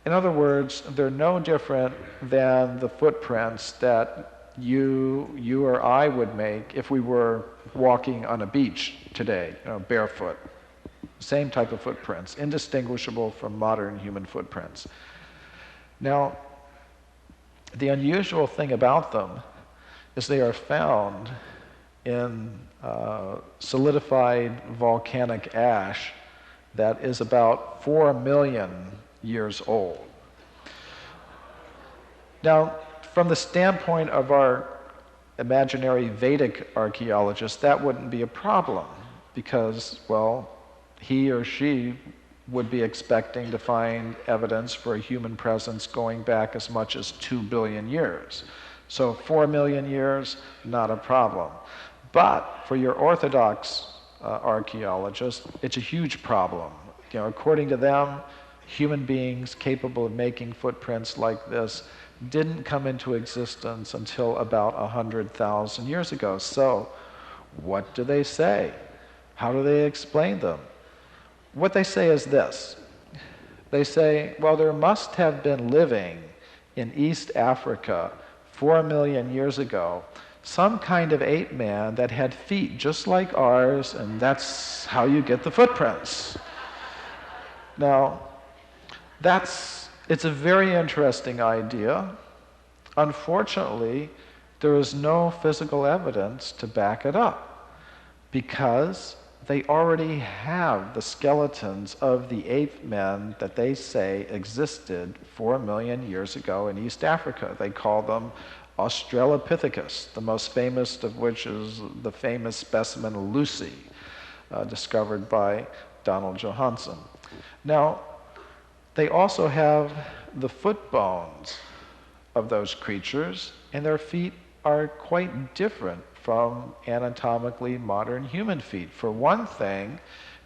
In other words, they're no different than the footprints that you or I would make if we were walking on a beach today, barefoot. Same type of footprints, indistinguishable from modern human footprints. Now, the unusual thing about them is they are found in solidified volcanic ash that is about 4 million years old. Now, from the standpoint of our imaginary Vedic archaeologists, that wouldn't be a problem because, well, he or she would be expecting to find evidence for a human presence going back as much as 2 billion years. So 4 million years, not a problem. But for your Orthodox archaeologists, it's a huge problem. According to them, human beings capable of making footprints like this didn't come into existence until about 100,000 years ago. So what do they say? How do they explain them? What they say is this. They say, well, there must have been living in East Africa 4 million years ago some kind of ape man that had feet just like ours, and that's how you get the footprints. Now, it's a very interesting idea. Unfortunately, there is no physical evidence to back it up because they already have the skeletons of the ape men that they say existed 4 million years ago in East Africa. They call them Australopithecus, the most famous of which is the famous specimen Lucy, discovered by Donald Johanson. Now, they also have the foot bones of those creatures, and their feet are quite different from anatomically modern human feet. For one thing,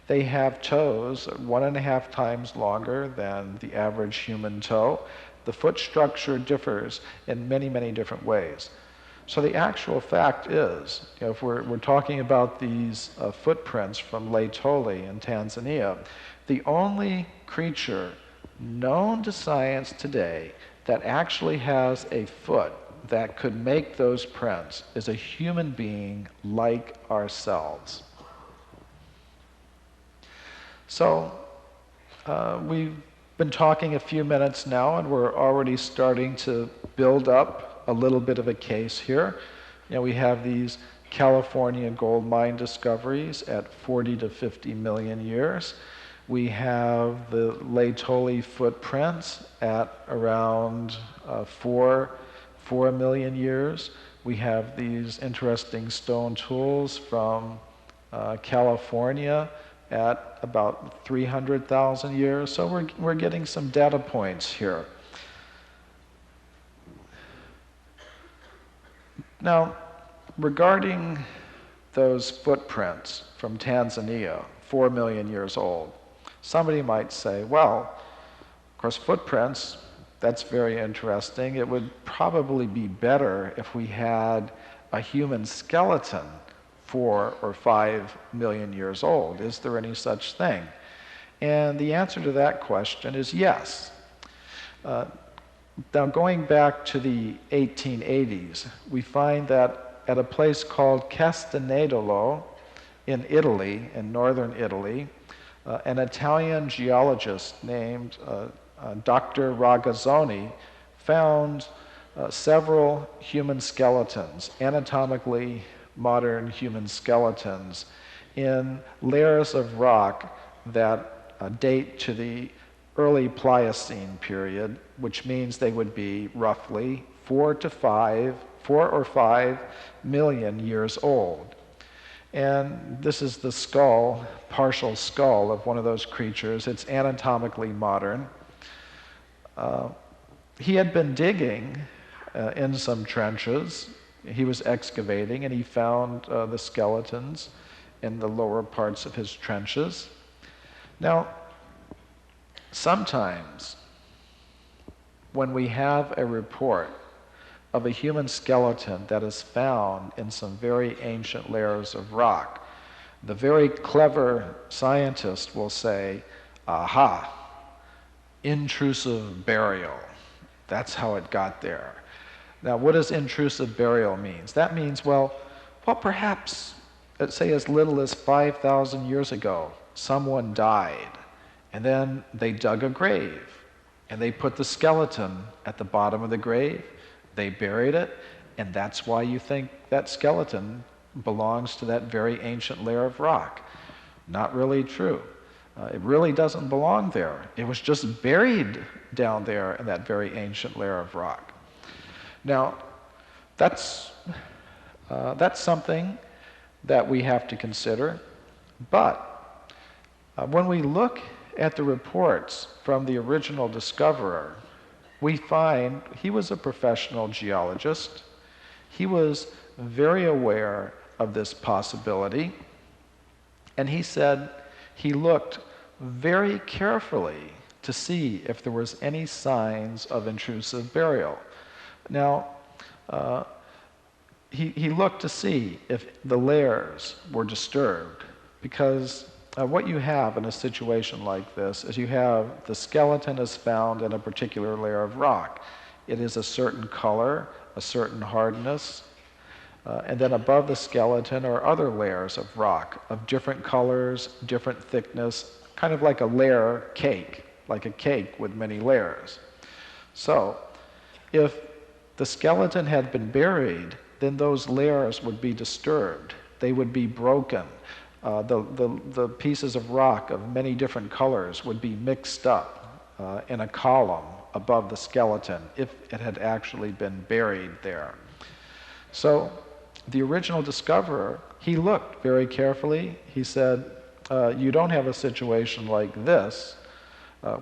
they have toes 1.5 times longer than the average human toe. The foot structure differs in many, many different ways. So the actual fact is, if we're talking about these footprints from Laetoli in Tanzania, the only creature known to science today that actually has a foot that could make those prints is a human being like ourselves. So we've been talking a few minutes now, and we're already starting to build up a little bit of a case here. We have these California gold mine discoveries at 40 to 50 million years. We have the Laetoli footprints at around 4 million years. We have these interesting stone tools from California at about 300,000 years. So we're getting some data points here. Now, regarding those footprints from Tanzania, 4 million years old, somebody might say, well, of course, footprints, that's very interesting. It would probably be better if we had a human skeleton 4 or 5 million years old. Is there any such thing? And the answer to that question is yes. Now, going back to the 1880s, we find that at a place called Castanedolo in Italy, in northern Italy, an Italian geologist named Dr. Ragazzoni found several human skeletons, anatomically modern human skeletons, in layers of rock that date to the early Pliocene period, which means they would be roughly 4 or 5 million years old. And this is the skull, partial skull of one of those creatures. It's anatomically modern. he had been digging in some trenches. He was excavating, and he found the skeletons in the lower parts of his trenches. Now, sometimes when we have a report of a human skeleton that is found in some very ancient layers of rock, the very clever scientist will say, aha, intrusive burial. That's how it got there. Now, what does intrusive burial mean? That means, well, perhaps, let's say as little as 5,000 years ago, someone died, and then they dug a grave, and they put the skeleton at the bottom of the grave, they buried it, and that's why you think that skeleton belongs to that very ancient layer of rock. Not really true. It really doesn't belong there. It was just buried down there in that very ancient layer of rock. Now, that's something that we have to consider, but when we look at the reports from the original discoverer, we find he was a professional geologist. He was very aware of this possibility, and he said he looked very carefully to see if there was any signs of intrusive burial. Now, he looked to see if the layers were disturbed, because what you have in a situation like this is you have the skeleton is found in a particular layer of rock. It is a certain color, a certain hardness, and then above the skeleton are other layers of rock of different colors, different thickness, kind of like a layer cake, like a cake with many layers. So, if the skeleton had been buried, then those layers would be disturbed. They would be broken. The pieces of rock of many different colors would be mixed up in a column above the skeleton if it had actually been buried there. So the original discoverer, he looked very carefully. He said, you don't have a situation like this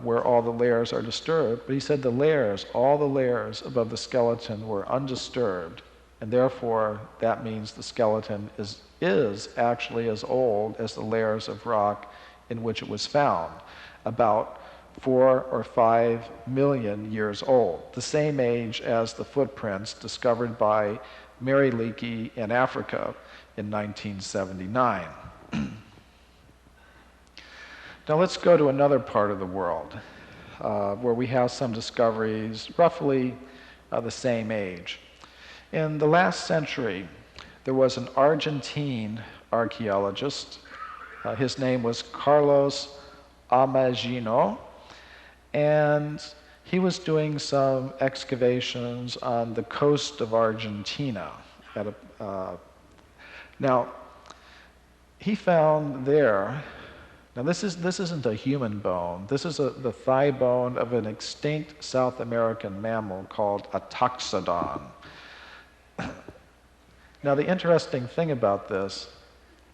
where all the layers are disturbed, but he said all the layers above the skeleton were undisturbed, and therefore that means the skeleton is actually as old as the layers of rock in which it was found, about 4 or 5 million years old, the same age as the footprints discovered by Mary Leakey in Africa in 1979. Now let's go to another part of the world where we have some discoveries roughly the same age. In the last century, there was an Argentine archaeologist. His name was Carlos Amagino, and he was doing some excavations on the coast of Argentina. Now, he found there, now this isn't a human bone, this is the thigh bone of an extinct South American mammal called a toxodon. Now, the interesting thing about this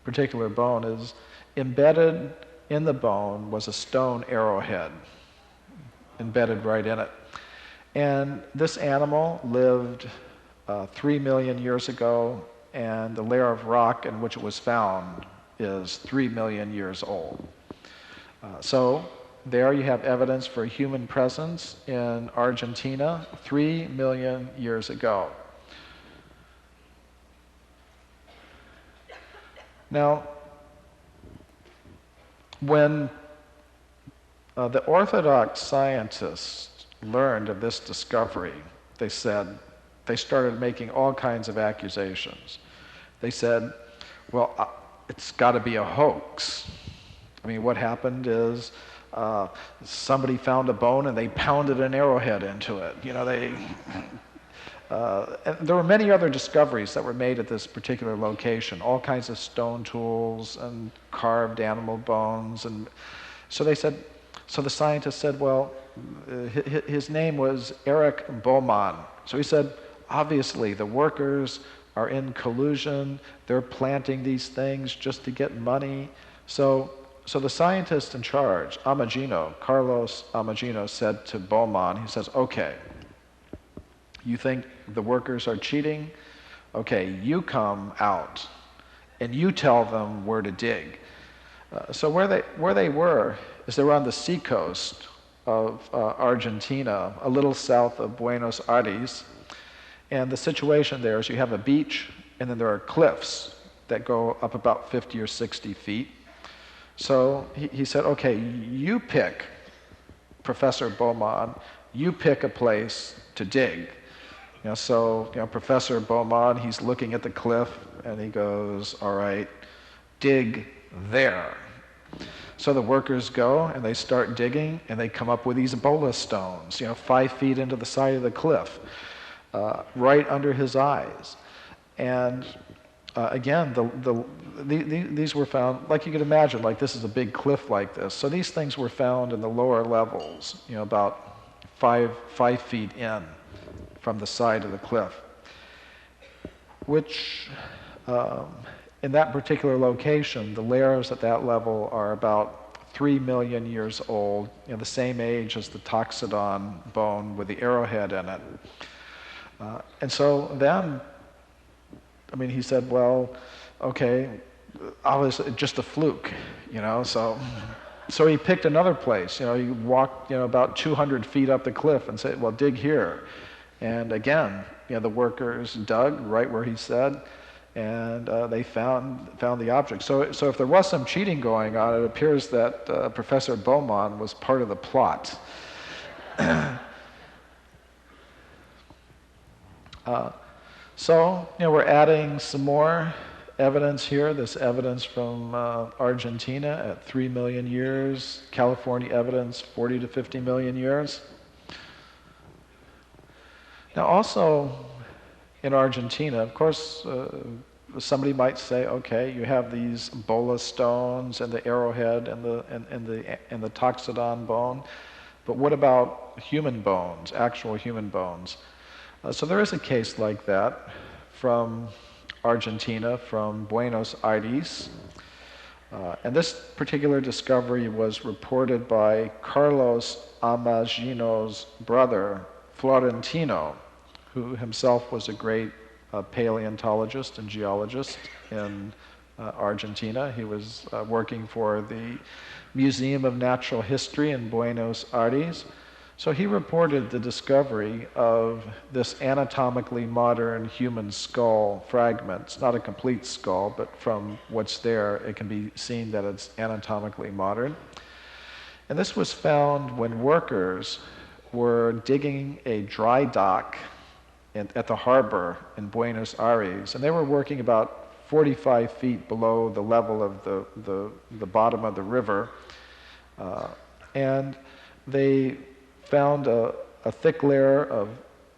particular bone is embedded in the bone was a stone arrowhead, embedded right in it. And this animal lived 3 million years ago, and the layer of rock in which it was found is 3 million years old. So there you have evidence for human presence in Argentina 3 million years ago. Now, when the Orthodox scientists learned of this discovery, they started making all kinds of accusations. They said, well, it's got to be a hoax. I mean, what happened is somebody found a bone and they pounded an arrowhead into it. You know, and there were many other discoveries that were made at this particular location, all kinds of stone tools and carved animal bones. And so the scientist said, well, his name was Eric Baumann. So he said, obviously the workers are in collusion, they're planting these things just to get money. So the scientist in charge, Carlos Amagino, said to Baumann, he says, okay, You think the workers are cheating? Okay, you come out and you tell them where to dig. So where they were is they were on the seacoast of Argentina, a little south of Buenos Aires. And the situation there is you have a beach, and then there are cliffs that go up about 50 or 60 feet. So he said, okay, you pick, Professor Beaumont, you pick a place to dig. So Professor Beaumont, he's looking at the cliff, and he goes, all right, dig there. So the workers go, and they start digging, and they come up with these Ebola stones, 5 feet into the side of the cliff, right under his eyes. And again, these were found, like you could imagine, like this is a big cliff like this. So these things were found in the lower levels, about 5 feet in from the side of the cliff, which in that particular location, the layers at that level are about 3 million years old, the same age as the Toxodon bone with the arrowhead in it. And so then, he said, well, okay, obviously just a fluke, so he picked another place. He walked, about 200 feet up the cliff and said, well, dig here. And again, the workers dug right where he said, and they found the object. So if there was some cheating going on, it appears that Professor Beaumont was part of the plot. So we're adding some more evidence here. This evidence from Argentina at 3 million years, California evidence 40 to 50 million years. Now also in Argentina, of course, somebody might say, okay, you have these Ebola stones and the arrowhead and the Toxodon bone, but what about human bones, actual human bones? So there is a case like that from Argentina, from Buenos Aires. And this particular discovery was reported by Carlos Imagino's brother, Florentino, who himself was a great paleontologist and geologist in Argentina. He was working for the Museum of Natural History in Buenos Aires. So he reported the discovery of this anatomically modern human skull fragment. It's not a complete skull, but from what's there, it can be seen that it's anatomically modern. And this was found when workers were digging a dry dock at the harbor in Buenos Aires, and they were working about 45 feet below the level of the bottom of the river, and they found a thick layer of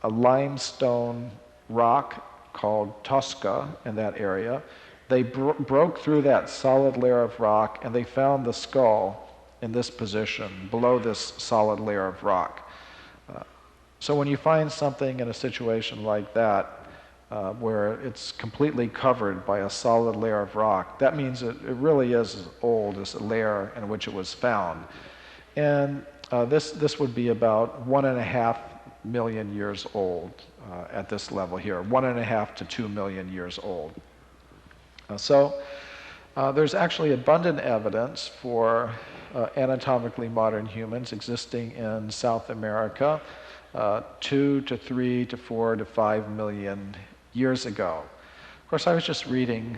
a limestone rock called Tosca in that area. They broke through that solid layer of rock, and they found the skull in this position, below this solid layer of rock. So when you find something in a situation like that, where it's completely covered by a solid layer of rock, that means it really is as old as the layer in which it was found. And this would be about 1.5 million years old at this level here, 1.5 to 2 million years old. So there's actually abundant evidence for anatomically modern humans existing in South America 2 to 3 to 4 to 5 million years ago. Of course, I was just reading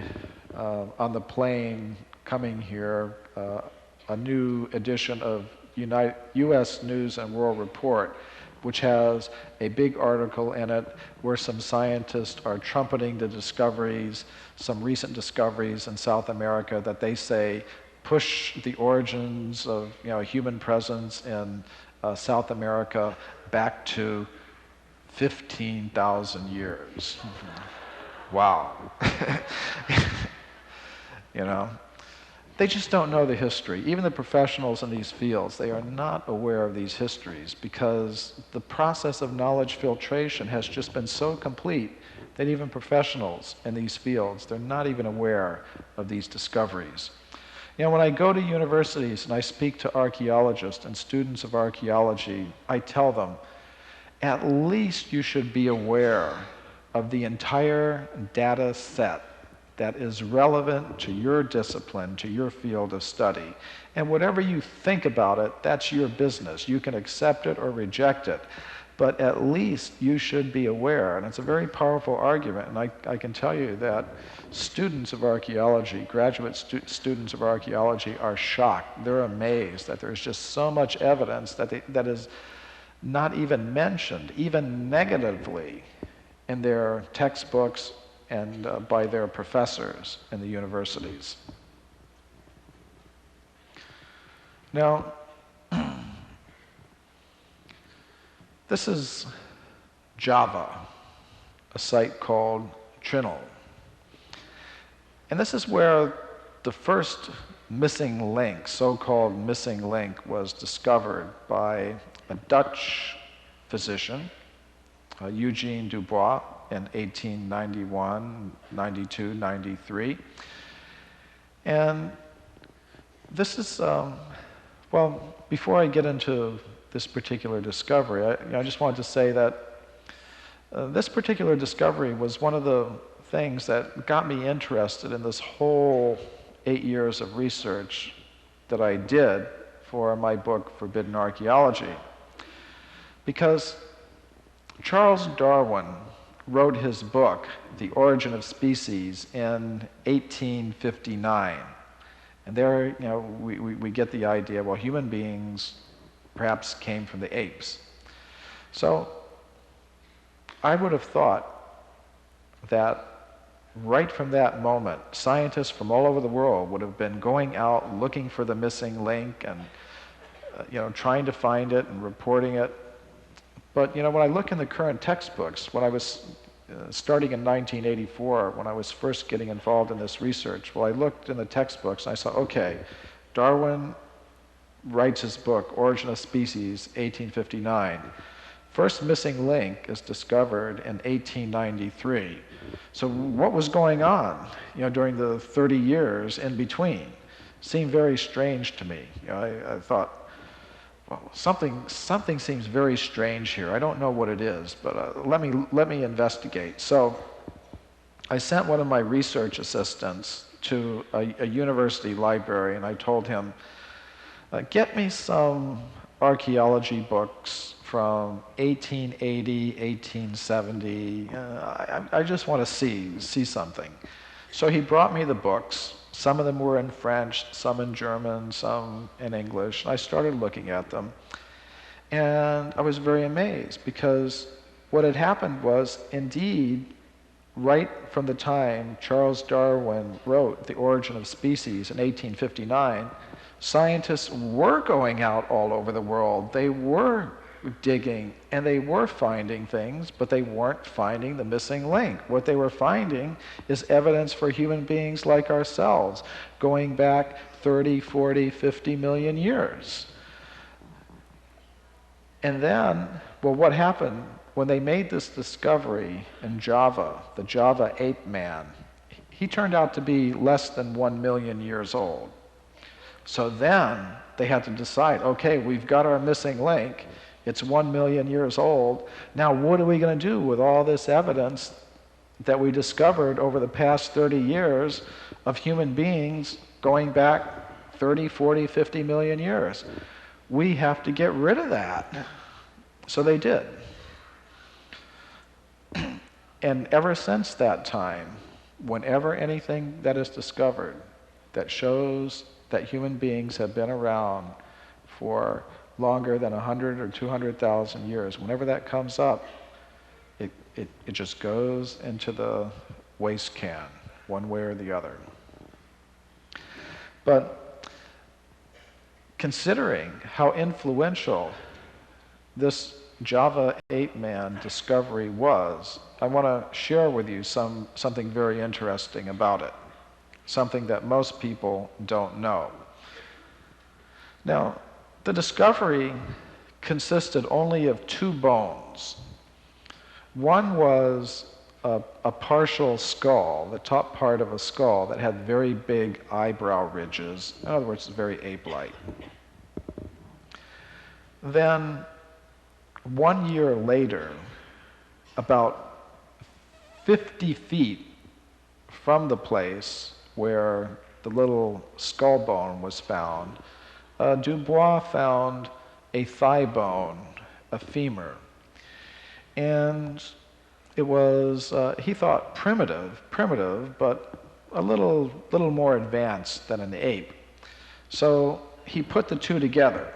on the plane coming here a new edition of U.S. News and World Report, which has a big article in it where some scientists are trumpeting the discoveries, some recent discoveries in South America that they say push the origins of human presence in South America back to 15,000 years. Wow. They just don't know the history. Even the professionals in these fields, they are not aware of these histories because the process of knowledge filtration has just been so complete that even professionals in these fields, they're not even aware of these discoveries. When I go to universities and I speak to archaeologists and students of archaeology, I tell them, at least you should be aware of the entire data set that is relevant to your discipline, to your field of study. And whatever you think about it, that's your business. You can accept it or reject it. But at least you should be aware. And it's a very powerful argument. And I can tell you that students of archaeology, graduate students of archaeology, are shocked. They're amazed that there's just so much evidence that is not even mentioned, even negatively, in their textbooks and by their professors in the universities. Now, this is Java, a site called Cremo. And this is where the first missing link, so-called missing link, was discovered by a Dutch physician, Eugene Dubois, in 1891, 92, 93. And this is, well, before I get into this particular discovery, I just wanted to say that this particular discovery was one of the things that got me interested in this whole 8 years of research that I did for my book, Forbidden Archaeology. Because Charles Darwin wrote his book, The Origin of Species, in 1859. And there, we get the idea, well, human beings perhaps came from the apes. So I would have thought that right from that moment, scientists from all over the world would have been going out looking for the missing link and trying to find it and reporting it. But when I look in the current textbooks, when I was starting in 1984, when I was first getting involved in this research, well, I looked in the textbooks and I saw, okay, Darwin writes his book, Origin of Species, 1859. First missing link is discovered in 1893. So what was going on, during the 30 years in between? Seemed very strange to me. I thought, well, something seems very strange here. I don't know what it is, but let me investigate. So I sent one of my research assistants to a university library, and I told him, get me some archaeology books from 1880, 1870. I just want to see something. So he brought me the books. Some of them were in French, some in German, some in English. I started looking at them, and I was very amazed because what had happened was, indeed, right from the time Charles Darwin wrote The Origin of Species in 1859, scientists were going out all over the world. They were digging, and they were finding things, but they weren't finding the missing link. What they were finding is evidence for human beings like ourselves, going back 30, 40, 50 million years. And then, well, what happened when they made this discovery in Java, the Java ape man? He turned out to be less than 1 million years old. So then they had to decide, okay, we've got our missing link. It's 1 million years old. Now, what are we going to do with all this evidence that we discovered over the past 30 years of human beings going back 30, 40, 50 million years? We have to get rid of that. So they did. And ever since that time, whenever anything that is discovered that shows that human beings have been around for longer than 100 or 200,000 years, whenever that comes up, it just goes into the waste can, one way or the other. But considering how influential this Java ape man discovery was, I want to share with you something very interesting about it, something that most people don't know. Now, the discovery consisted only of 2 bones. One was a partial skull, the top part of a skull that had very big eyebrow ridges. In other words, very ape-like. Then 1 year later, about 50 feet from the place where the little skull bone was found, Dubois found a thigh bone, a femur. And it was, he thought primitive, but a little more advanced than an ape. So he put the two together.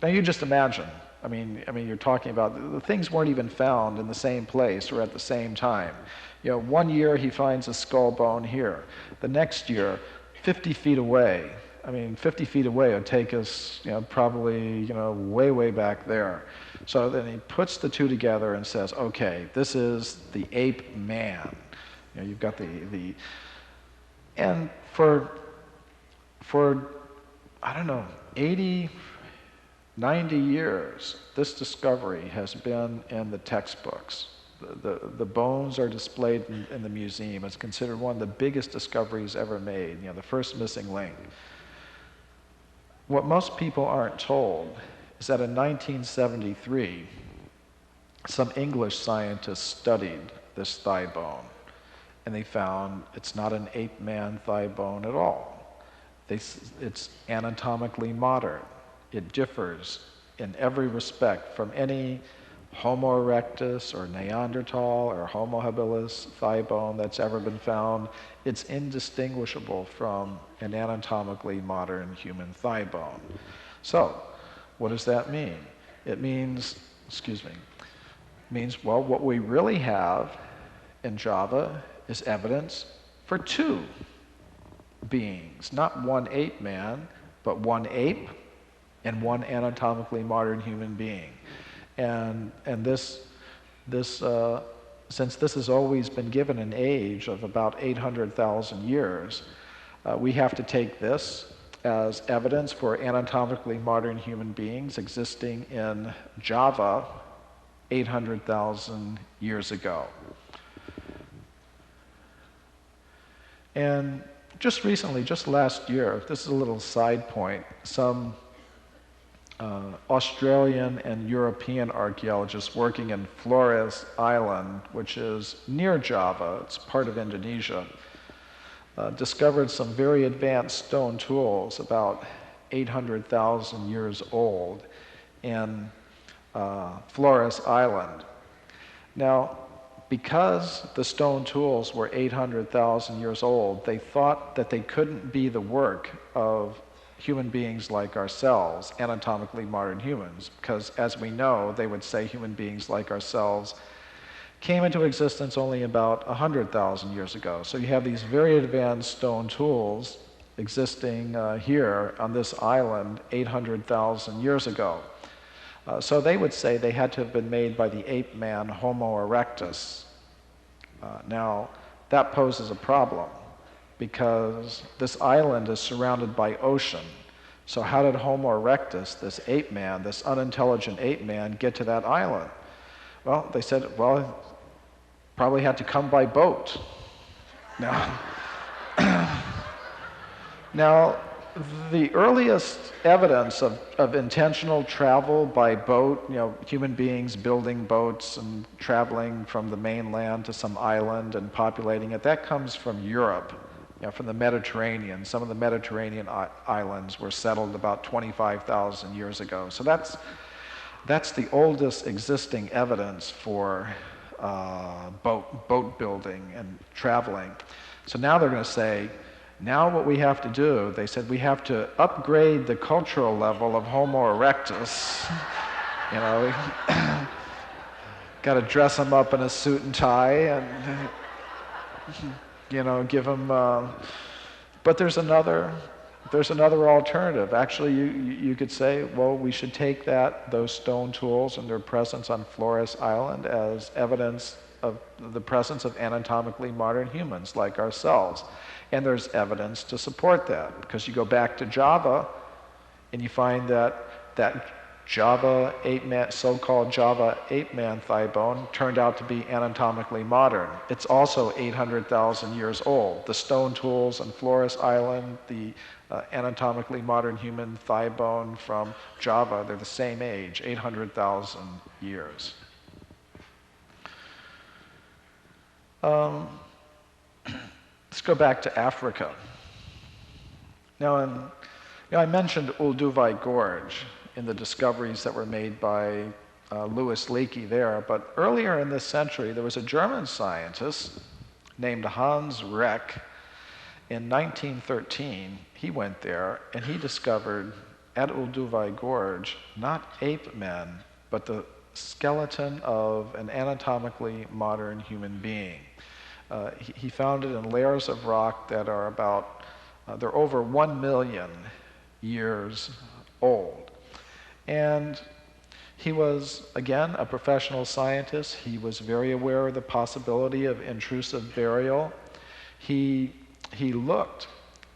Now you just imagine, I mean, you're talking about, the things weren't even found in the same place or at the same time. 1 year he finds a skull bone here. The next year, 50 feet away, 50 feet away would take us, probably, way, way back there. So then he puts the two together and says, okay, this is the ape man. You've got and for, I don't know, 80, 90 years, this discovery has been in the textbooks. The bones are displayed in the museum. It's considered one of the biggest discoveries ever made, the first missing link. What most people aren't told is that in 1973, some English scientists studied this thigh bone, and they found it's not an ape man thigh bone at all. It's anatomically modern. It differs in every respect from any Homo erectus or Neanderthal or Homo habilis thigh bone that's ever been found. It's indistinguishable from an anatomically modern human thigh bone. So, what does that mean? It means, well, what we really have in Java is evidence for two beings, not one ape man, but one ape and one anatomically modern human being. And this since this has always been given an age of about 800,000 years, we have to take this as evidence for anatomically modern human beings existing in Java 800,000 years ago. And just recently, just last year, this is a little side point, some Australian and European archaeologists working in Flores Island, which is near Java, it's part of Indonesia, discovered some very advanced stone tools about 800,000 years old in Flores Island. Now, because the stone tools were 800,000 years old, they thought that they couldn't be the work of human beings like ourselves, anatomically modern humans, because as we know, they would say human beings like ourselves came into existence only about 100,000 years ago. So you have these very advanced stone tools existing here on this island 800,000 years ago. So they would say they had to have been made by the ape man Homo erectus. Now, that poses a problem, because this island is surrounded by ocean. So how did Homo erectus, this ape man, this unintelligent ape man, get to that island? Well, they said, well, probably had to come by boat. Now, the earliest evidence of intentional travel by boat, human beings building boats and traveling from the mainland to some island and populating it, that comes from Europe. From the Mediterranean. Some of the Mediterranean islands were settled about 25,000 years ago. So that's the oldest existing evidence for boat building and traveling. So now they're going to say, now what we have to do, they said we have to upgrade the cultural level of Homo erectus. Got to dress them up in a suit and tie and give them, but there's another alternative. Actually, you could say, well, we should take those stone tools and their presence on Flores Island as evidence of the presence of anatomically modern humans like ourselves. And there's evidence to support that, because you go back to Java and you find that Java ape-man, so-called Java ape-man thigh bone turned out to be anatomically modern. It's also 800,000 years old. The stone tools on Flores Island, the anatomically modern human thigh bone from Java, they're the same age, 800,000 years. Let's go back to Africa. Now, I mentioned Olduvai Gorge in the discoveries that were made by Louis Leakey there, but earlier in this century, there was a German scientist named Hans Reck. In 1913, he went there and he discovered at Olduvai Gorge not ape men, but the skeleton of an anatomically modern human being. He found it in layers of rock that are about, they're over 1 million years old. And he was, again, a professional scientist. He was very aware of the possibility of intrusive burial. He looked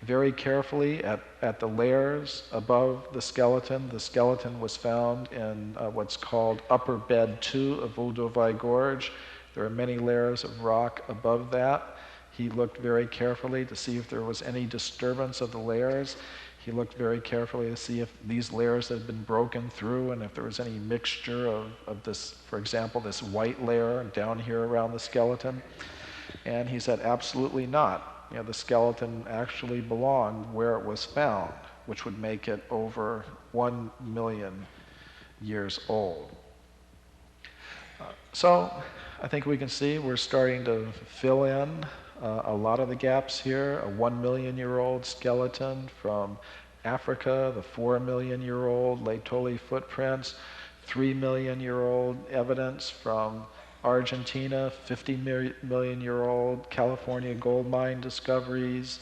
very carefully at the layers above the skeleton. The skeleton was found in what's called Upper Bed 2 of Olduvai Gorge. There are many layers of rock above that. He looked very carefully to see if there was any disturbance of the layers. He looked very carefully to see if these layers had been broken through and if there was any mixture of this, for example, this white layer down here around the skeleton. And he said, absolutely not. You know, the skeleton actually belonged where it was found, which would make it over 1 million years old. So I think we can see we're starting to fill in a lot of the gaps here. A 1 million year old skeleton from Africa, the 4 million year old Laetoli footprints, 3 million year old evidence from Argentina, 50 million year old California gold mine discoveries,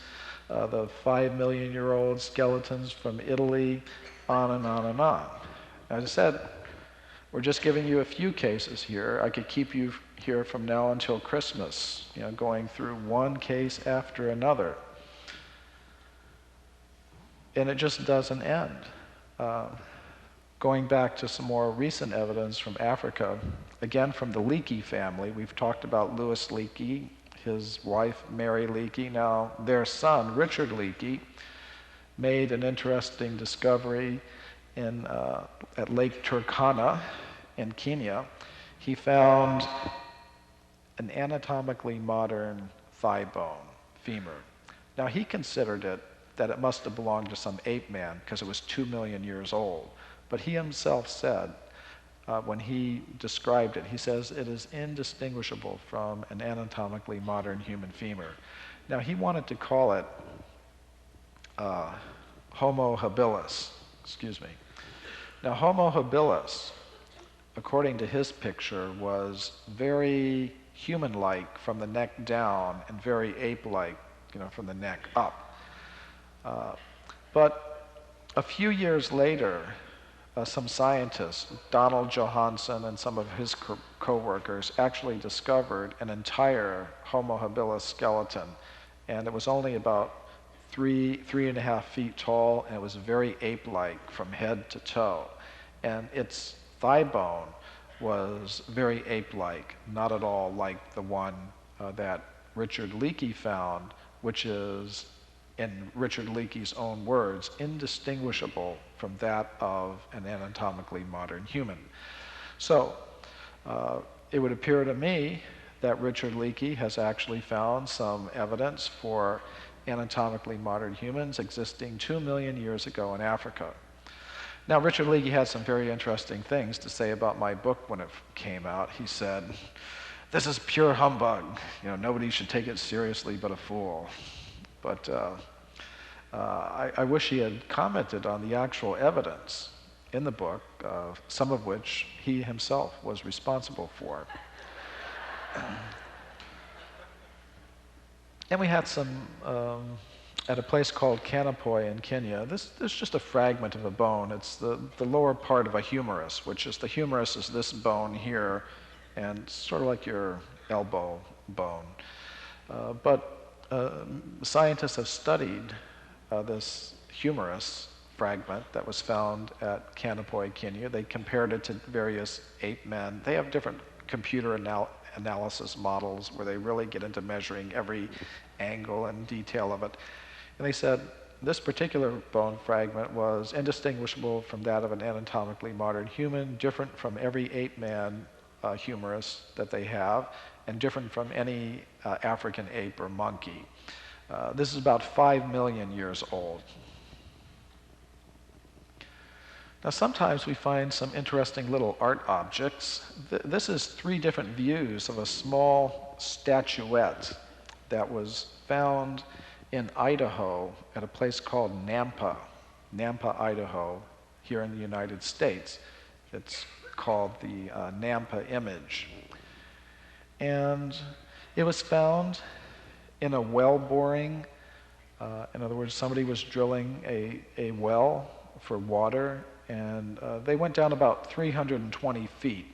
the 5 million year old skeletons from Italy, on and on and on. As I said, we're just giving you a few cases here. I could keep you here from now until Christmas, going through one case after another. And it just doesn't end. Going back to some more recent evidence from Africa, again from the Leakey family. We've talked about Louis Leakey, his wife Mary Leakey. Now their son, Richard Leakey, made an interesting discovery at Lake Turkana in Kenya. He found an anatomically modern thigh bone, femur. Now he considered that it must have belonged to some ape man because it was 2 million years old. But he himself said, when he described it, he says it is indistinguishable from an anatomically modern human femur. Now he wanted to call it Homo habilis, excuse me. Now Homo habilis, according to his picture, was very human-like from the neck down and very ape-like, from the neck up. But a few years later, some scientists, Donald Johanson and some of his co-workers, actually discovered an entire Homo habilis skeleton, and it was only about 3.5 feet tall, and it was very ape-like from head to toe. And its thigh bone was very ape-like, not at all like the one that Richard Leakey found, which is, in Richard Leakey's own words, indistinguishable from that of an anatomically modern human. So it would appear to me that Richard Leakey has actually found some evidence for anatomically modern humans existing 2 million years ago in Africa. Now, Richard Leakey had some very interesting things to say about my book when it came out. He said, "This is pure humbug. Nobody should take it seriously but a fool." But I wish he had commented on the actual evidence in the book, some of which he himself was responsible for. And we had some at a place called Kanapoi in Kenya. This is just a fragment of a bone. It's the lower part of a humerus, the humerus is this bone here, and sort of like your elbow bone. But scientists have studied this humerus fragment that was found at Kanapoi, Kenya. They compared it to various ape men. They have different computer analysis models where they really get into measuring every angle and detail of it. And they said this particular bone fragment was indistinguishable from that of an anatomically modern human, different from every ape man humerus that they have, and different from any African ape or monkey. This is about 5 million years old. Now sometimes we find some interesting little art objects. This is 3 different views of a small statuette that was found in Idaho at a place called Nampa, Idaho, here in the United States. It's called the Nampa image. And it was found in a well boring. In other words, somebody was drilling a well for water, and they went down about 320 feet.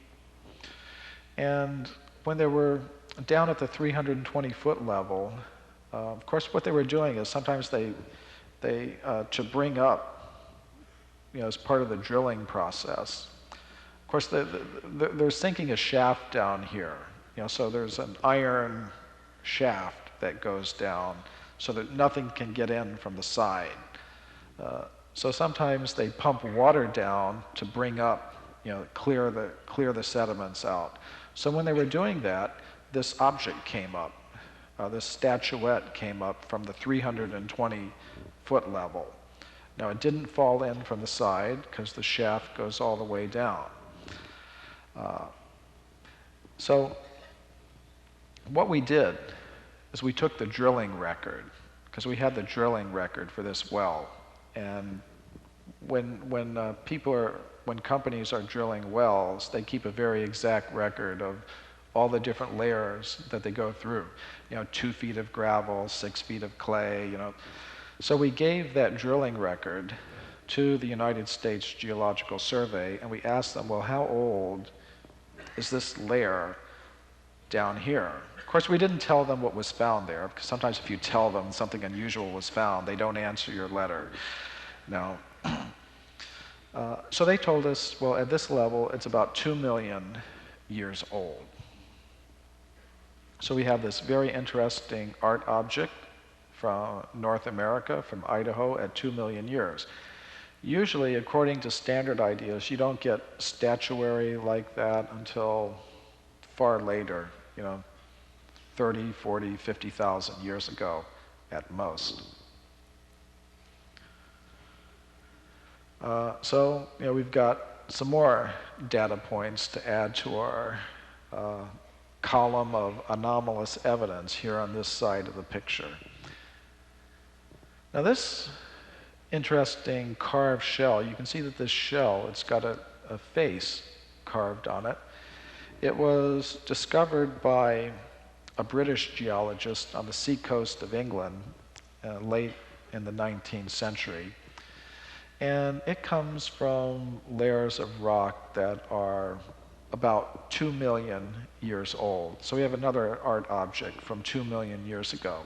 And when they were down at the 320-foot level, of course, what they were doing is sometimes they to bring up, as part of the drilling process. Of course, they're sinking a shaft down here. So there's an iron shaft that goes down so that nothing can get in from the side. So sometimes they pump water down to bring up, clear the sediments out. So when they were doing that, this object came up. This statuette came up from the 320-foot level. Now it didn't fall in from the side because the shaft goes all the way down. So what we did is we took the drilling record, because we had the drilling record for this well. And when companies are drilling wells, they keep a very exact record of all the different layers that they go through. 2 feet of gravel, 6 feet of clay, So we gave that drilling record to the United States Geological Survey, and we asked them, well, how old is this layer down here? Of course, we didn't tell them what was found there, because sometimes if you tell them something unusual was found, they don't answer your letter. No. So they told us, well, at this level, it's about 2 million years old. So we have this very interesting art object from North America, from Idaho, at 2 million years. Usually, according to standard ideas, you don't get statuary like that until far later, 30, 40, 50,000 years ago at most. So we've got some more data points to add to our column of anomalous evidence here on this side of the picture. Now this interesting carved shell, you can see that this shell, it's got a face carved on it. It was discovered by a British geologist on the seacoast of England late in the 19th century. And it comes from layers of rock that are about 2 million years old. So we have another art object from 2 million years ago.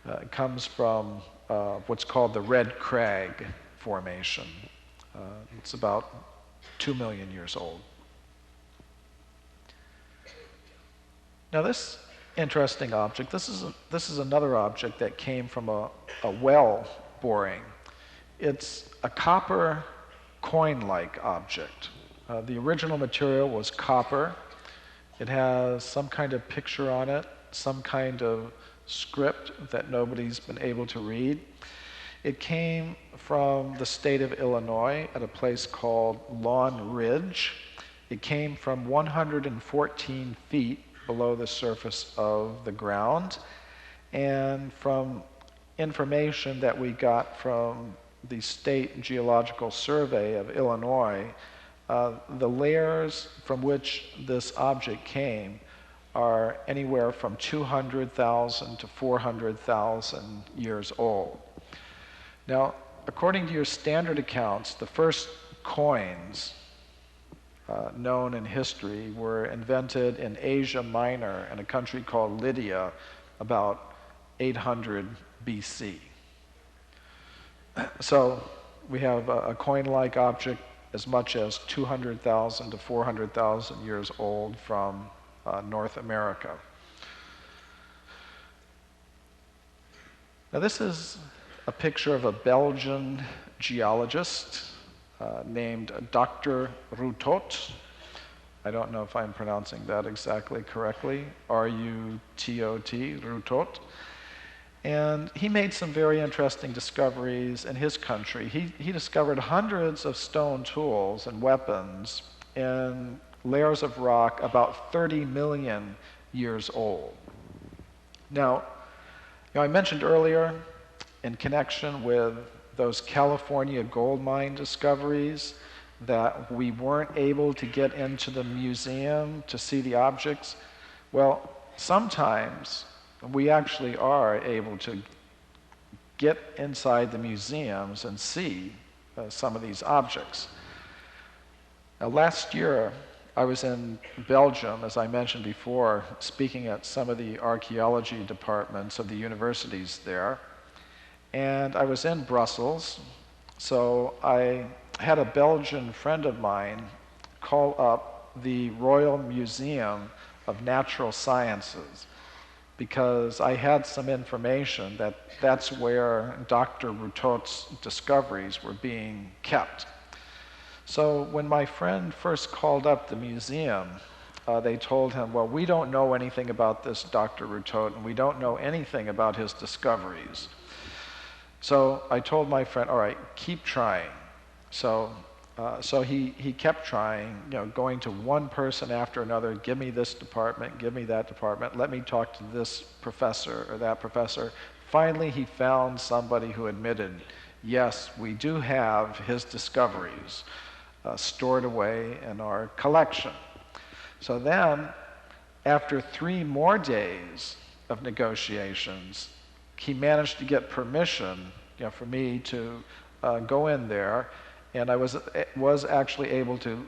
It comes from what's called the Red Crag Formation. It's about 2 million years old. Now this interesting object, this is another object that came from a well boring. It's a copper coin-like object. The original material was copper. It has some kind of picture on it, some kind of script that nobody's been able to read. It came from the state of Illinois at a place called Lawn Ridge. It came from 114 feet below the surface of the ground. And from information that we got from the State Geological Survey of Illinois, the layers from which this object came are anywhere from 200,000 to 400,000 years old. Now, according to your standard accounts, the first coins known in history were invented in Asia Minor in a country called Lydia about 800 BC. So we have a coin-like object as much as 200,000 to 400,000 years old from North America. Now this is a picture of a Belgian geologist named Dr. Rutot. I don't know if I'm pronouncing that exactly correctly. R-U-T-O-T, Rutot. And he made some very interesting discoveries in his country. He discovered hundreds of stone tools and weapons in layers of rock about 30 million years old. Now, I mentioned earlier, in connection with those California gold mine discoveries, that we weren't able to get into the museum to see the objects. Well, sometimes we actually are able to get inside the museums and see some of these objects. Now, last year, I was in Belgium, as I mentioned before, speaking at some of the archaeology departments of the universities there. And I was in Brussels, so I had a Belgian friend of mine call up the Royal Museum of Natural Sciences, because I had some information that that's where Dr. Rutot's discoveries were being kept. So when my friend first called up the museum, they told him, well, we don't know anything about this Dr. Rutot, and we don't know anything about his discoveries. So I told my friend, all right, keep trying. So he kept trying, going to one person after another, give me this department, give me that department, let me talk to this professor or that professor. Finally, he found somebody who admitted, yes, we do have his discoveries stored away in our collection. So then, after 3 more days of negotiations, he managed to get permission, for me to go in there, and I was actually able to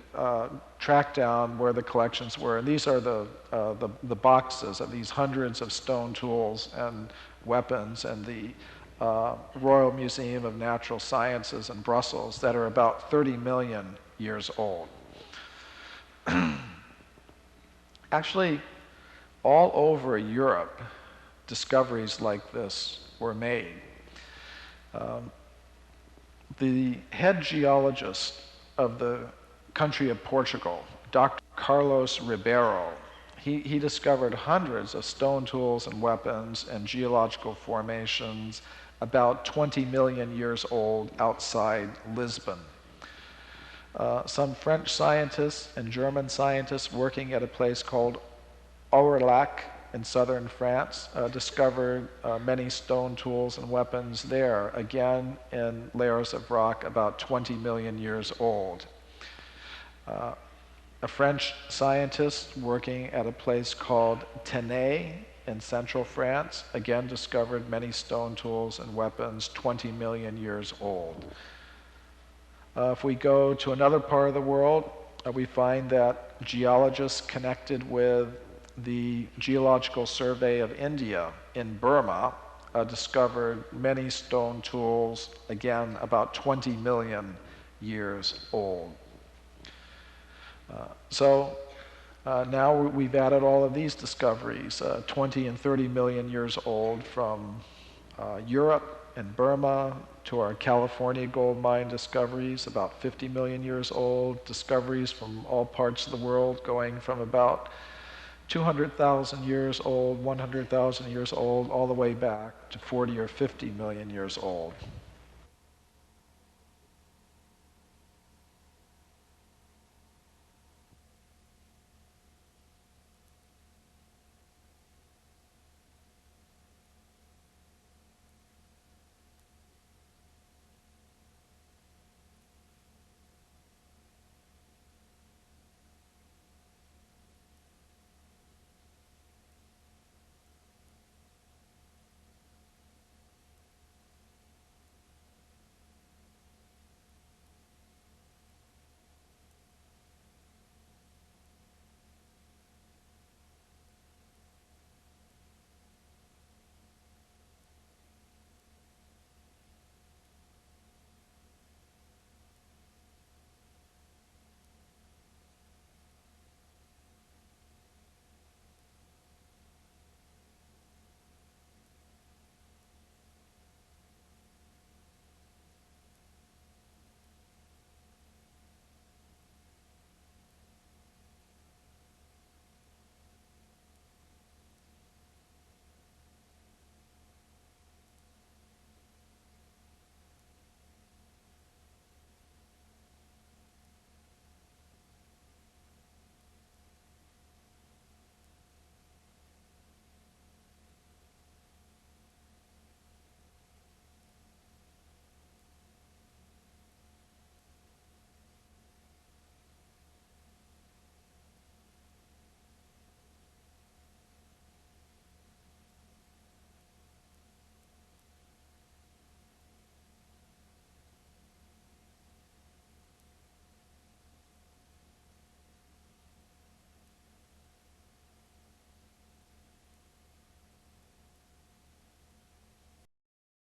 track down where the collections were. And these are the boxes of these hundreds of stone tools and weapons in the Royal Museum of Natural Sciences in Brussels that are about 30 million years old. Actually, all over Europe, discoveries like this were made. The head geologist of the country of Portugal, Dr. Carlos Ribeiro, he discovered hundreds of stone tools and weapons and geological formations about 20 million years old outside Lisbon. Some French scientists and German scientists working at a place called Aurillac in southern France discovered many stone tools and weapons there, again in layers of rock about 20 million years old. A French scientist working at a place called Tenay in central France, again discovered many stone tools and weapons 20 million years old. If we go to another part of the world, we find that geologists connected with the Geological Survey of India in Burma discovered many stone tools, again about 20 million years old. Now we've added all of these discoveries, 20 and 30 million years old from Europe and Burma to our California gold mine discoveries, about 50 million years old, discoveries from all parts of the world going from about 200,000 years old, 100,000 years old, all the way back to 40 or 50 million years old.